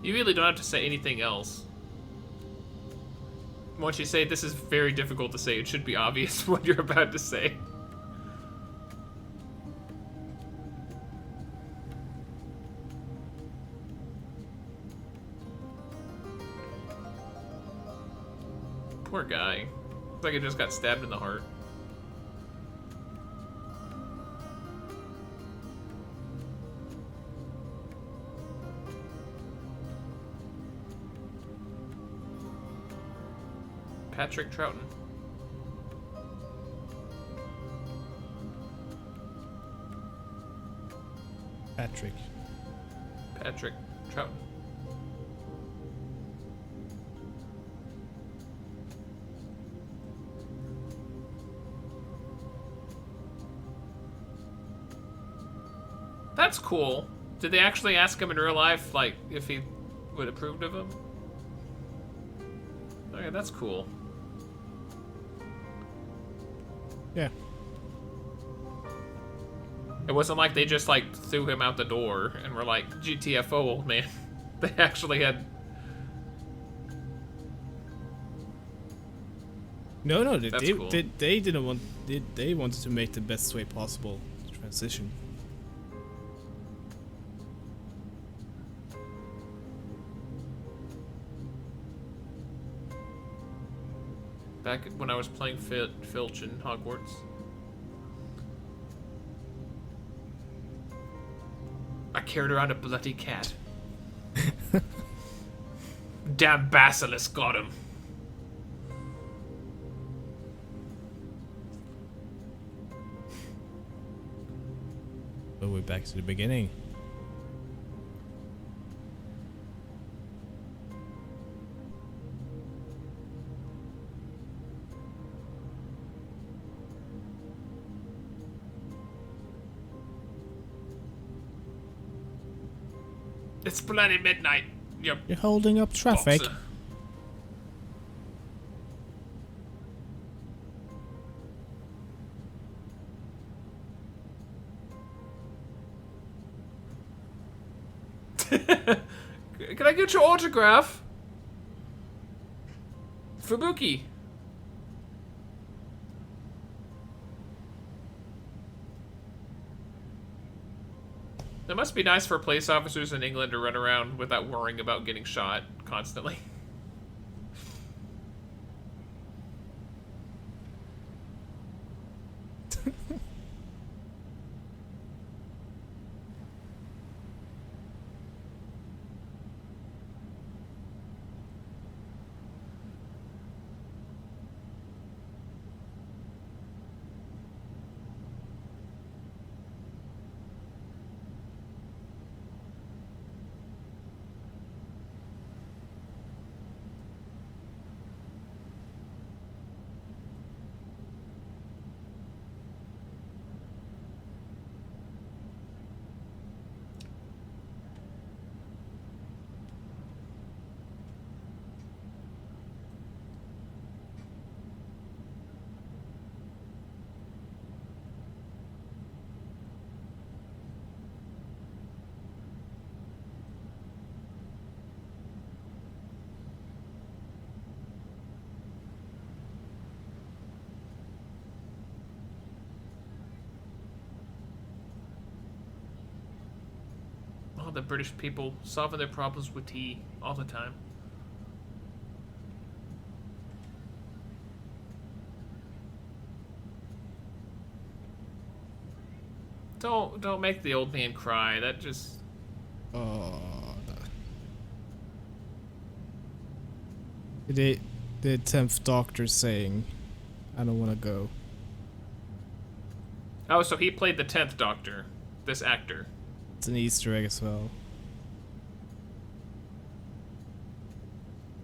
You really don't have to say anything else. Once you say this is very difficult to say, it should be obvious what you're about to say. Poor guy. Looks like he just got stabbed in the heart. Patrick Troughton. Patrick. Patrick Troughton. That's cool. Did they actually ask him in real life, like, if he would approve of him? Okay, that's cool. Yeah. It wasn't like they just, like, threw him out the door and were like, GTFO, old man. They actually had... No, That's they, cool. they didn't want... They wanted to make the best way possible transition. Back when I was playing Filch in Hogwarts. I carried around a bloody cat. Damn basilisk got him. But we're back to the beginning. It's bloody midnight. You're holding up traffic. boxer. Can I get your autograph? Fubuki. It must be nice for police officers in England to run around without worrying about getting shot constantly. All the British people solving their problems with tea all the time. Don't make the old man cry. That just... Oh. The 10th Doctor saying, I don't want to go. Oh, so he played the 10th Doctor, this actor. It's an Easter egg as well.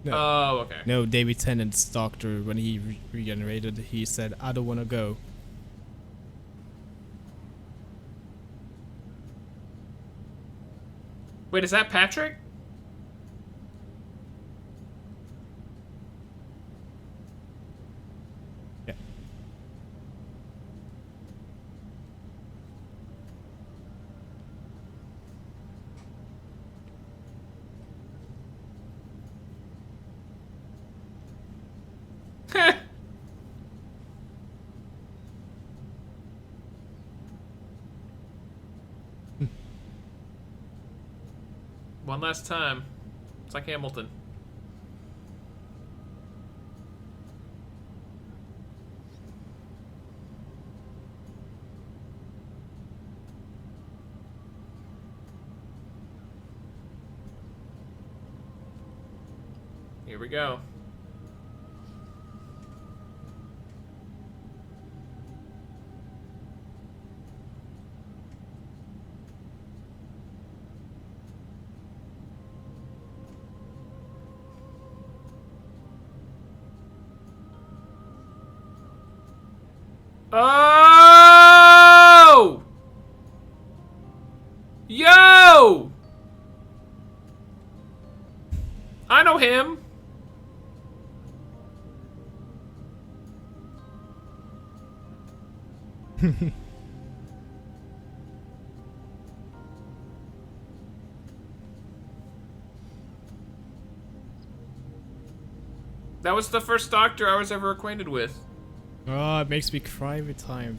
No. Oh, okay. No, David Tennant's Doctor, when he regenerated, he said, I don't want to go. Wait, is that Patrick? Yeah. One last time. It's like Hamilton. Here we go. Oh! Yo! I know him. That was the first Doctor I was ever acquainted with. Oh, it makes me cry every time.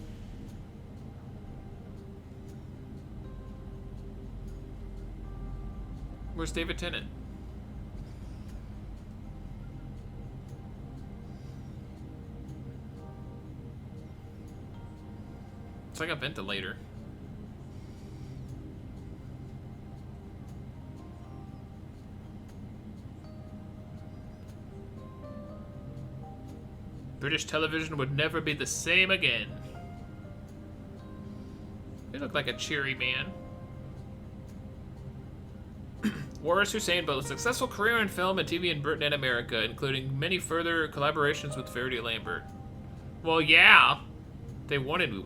Where's David Tennant? It's like a ventilator. British television would never be the same again. You look like a cheery man. Waris Hussein built a successful career in film and TV in Britain and America, including many further collaborations with Verity Lambert. Well, yeah. They wanted...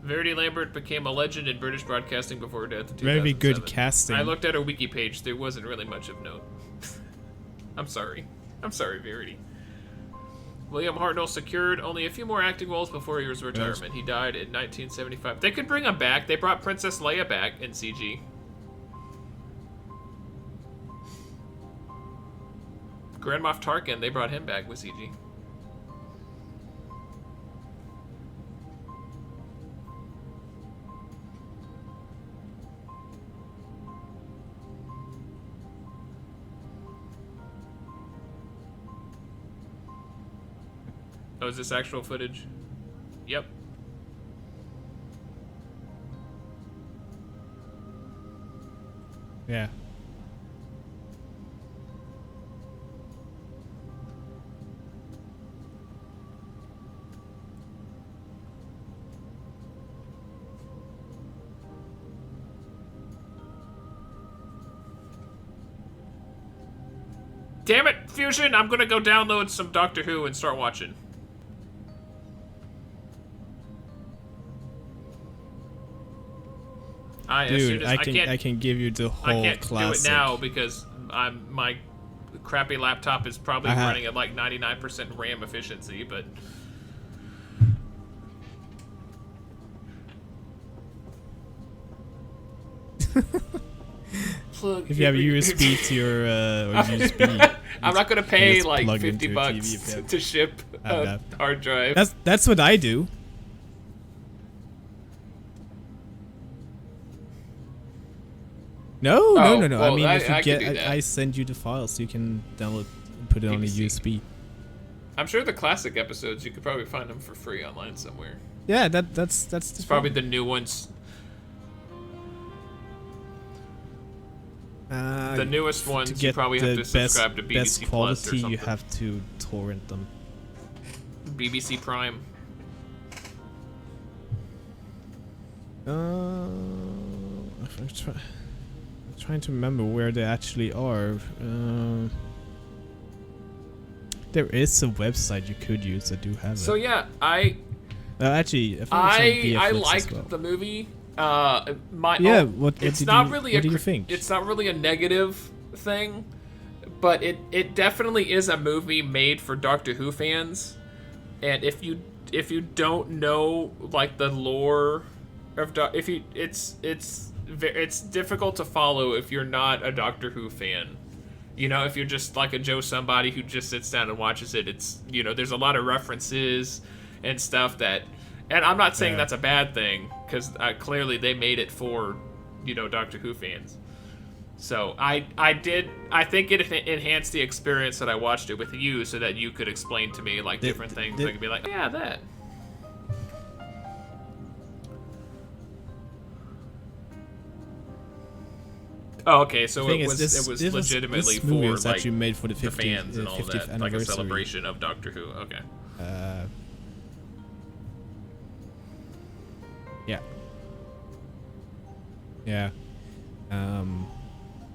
Verity Lambert became a legend in British broadcasting before her death in 2007. Very good casting. I looked at her wiki page. There wasn't really much of note. I'm sorry. I'm sorry, Verity. William Hartnell secured only a few more acting roles before his retirement. He died in 1975. They could bring him back. They brought Princess Leia back in CG. Grand Moff Tarkin, they brought him back with CG. Oh, is this actual footage? Yep. Yeah. Damn it, Fusion! I'm gonna go download some Doctor Who and start watching. Dude, I can give you the whole I can't classic. do it now because my crappy laptop is probably running at like 99% RAM efficiency, but... If you have a USB to your USB, I'm not gonna pay just like plug it 50 into your bucks TV to ship a hard drive. that's what I do. No, no, Oh, no, no. well, I mean, if you I could get, do that. I send you the files, so you can download and put it on a BBC. USB. I'm sure the classic episodes, you could probably find them for free online somewhere. Yeah, that's the It's probably the new ones. The newest ones, to you get probably have the to subscribe to BBC best Plus or quality, something. you have to torrent them. BBC Prime. I'm trying to remember where they actually are. There is a website you could use that do have So it. yeah, Actually, I liked the movie. What it's did not you, really what do you think? It's not really a negative thing, but it definitely is a movie made for Doctor Who fans. And if you don't know like the lore of it's difficult to follow if you're not a Doctor Who fan. You know, if you're just like a Joe somebody who just sits down and watches it, it's, you know, there's a lot of references and stuff that, and I'm not saying that's a bad thing, because clearly they made it for, you know, Doctor Who fans. So I think it enhanced the experience that I watched it with you, so that you could explain to me like different things. I could be like, yeah, that. Oh, okay. So it was legitimately this movie for was like actually made for the the 50th, fans and all 50th that, like a anniversary. celebration of Doctor Who. Okay. Yeah. Yeah.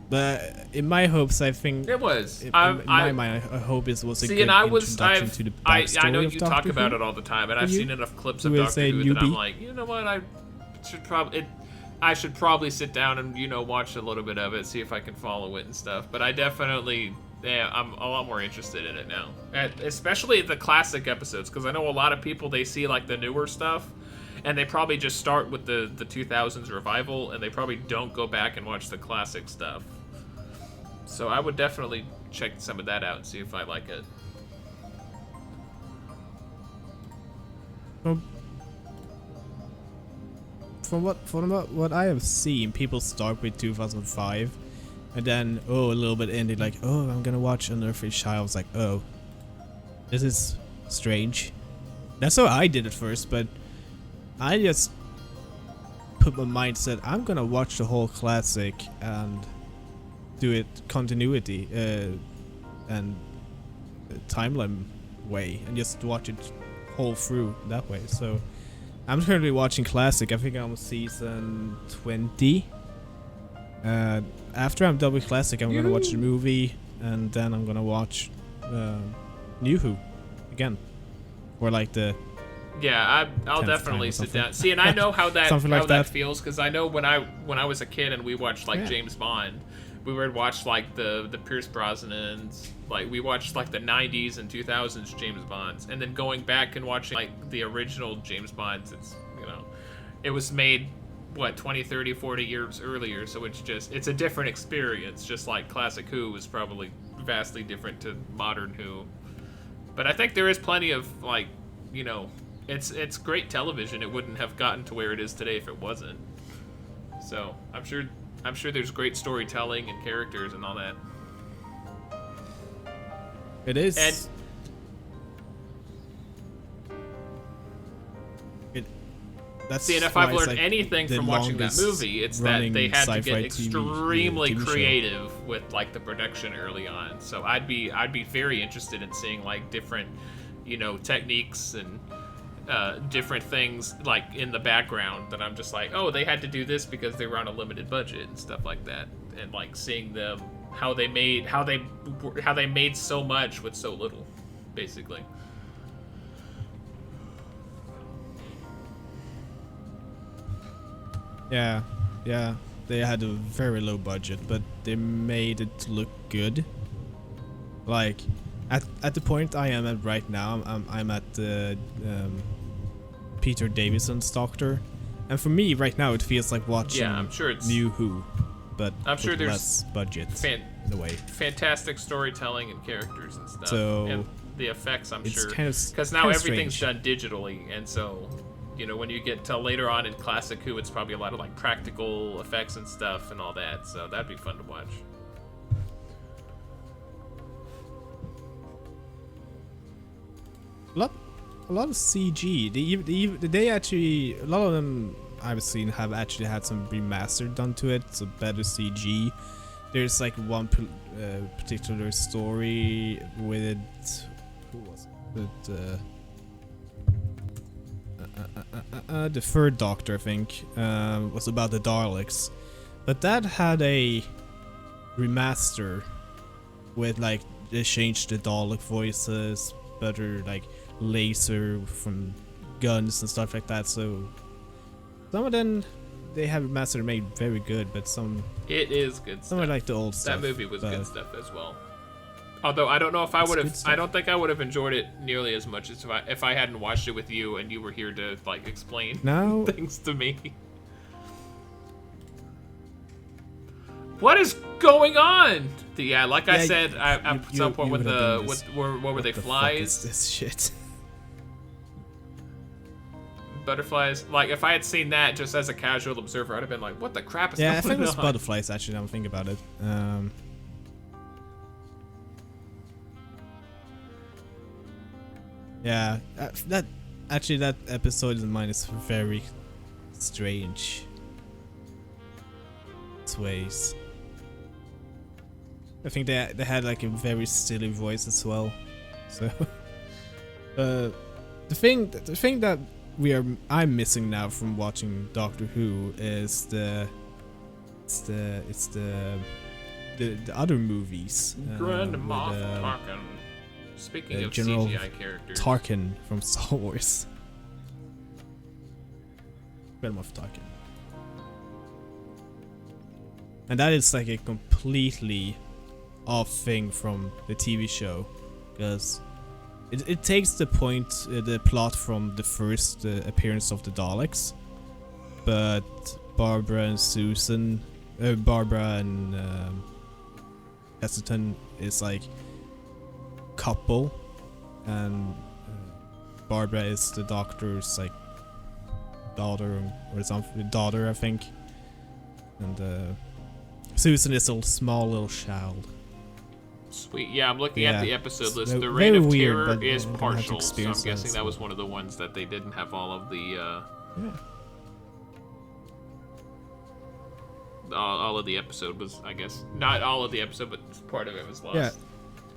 But in my hopes, I think It was. In my mind, I hope it was a good introduction to the backstory I know of you Doctor talk about Who. it all the time, and I've seen enough clips of Who is Doctor a Who that I'm newbie? like, you know what, I should probably sit down and, you know, watch a little bit of it, see if I can follow it and stuff. But I definitely, I'm a lot more interested in it now, especially the classic episodes, because I know a lot of people, they see like the newer stuff, and they probably just start with the 2000s revival, and they probably don't go back and watch the classic stuff. So I would definitely check some of that out and see if I like it. From what I have seen, people start with 2005, and then a little bit in, they're like, oh, I'm gonna watch Unearthly Child. I was like, oh, this is strange. That's how I did it first, but I just put my mindset, I'm gonna watch the whole classic and do it continuity and timeline way, and just watch it whole through that way. So I'm currently watching classic. I think I'm on season 20. After I'm done with classic, I'm gonna watch the movie, and then I'm gonna watch New Who again, or like the I'll definitely sit down. See, and I know how that feels, because I know when I was a kid and we watched like James Bond, we would watch like the Pierce Brosnans, like we watched like the 90s and 2000s James Bonds, and then going back and watching like the original James Bonds, it's, you know, it was made what, 20, 30, 40 years earlier, so it's a different experience, just like classic Who was probably vastly different to modern Who. But I think there is plenty of, like, you know, it's great television. It wouldn't have gotten to where it is today if it wasn't. So I'm sure there's great storytelling and characters and all that. It is. And see, and if I've learned anything from watching that movie, it's that they had to get extremely creative with like the production early on. So I'd be very interested in seeing like different, you know, techniques and different things like in the background that I'm just like, oh, they had to do this because they were on a limited budget and stuff like that, and like seeing them how they made so much with so little, basically. Yeah, they had a very low budget, but they made it look good. Like, at the point I am at right now, I'm at Peter Davison's Doctor, and for me right now it feels like watching I'm sure it's New Who, but I'm sure with there's less budget in a way. Fantastic storytelling and characters and stuff. So and the effects, I'm it's sure, kind of because now everything's done digitally, and so You know, when you get to later on in Classic Who, it's probably a lot of like practical effects and stuff and all that. So that'd be fun to watch. A lot of CG. They actually, a lot of them I've seen have actually had some remastered done to it, so better CG. There's like one particular story with who was it? The third Doctor, I think, was about the Daleks, but that had a remaster with like they changed the Dalek voices, better like laser from guns and stuff like that. So some of them they have remastered made very good, but some it is good. Some are like the old stuff. That movie was good stuff as well. Although I don't know if I would have, I don't think I would have enjoyed it nearly as much as if I hadn't watched it with you and you were here to like explain things to me. What is going on? Yeah, like I said, at some point with the what were they, flies? This shit. Butterflies. Like if I had seen that just as a casual observer, I'd have been like, "What the crap is going on?" Yeah, I think it was butterflies. Actually, now I'm thinking about it. Yeah, that episode of mine is very strange. Its ways. I think they had like a very silly voice as well. So, the thing that I'm missing now from watching Doctor Who is the other movies. Grand Moff Tarkin. Speaking of General CGI characters, Tarkin from Star Wars. Grand Moff Tarkin. And that is like a completely off thing from the TV show, because it takes the plot from the first appearance of the Daleks, but Barbara and Hesterton is like couple, and Barbara is the Doctor's like daughter or something, I think, and Susan is a small little child. Sweet. Yeah, I'm looking at the episode list. It's the Reign of weird, Terror is I partial, so I'm that, guessing that was one of the ones that they didn't have all of the all of the episode was, I guess, not all of the episode, but part of it was lost. Yeah,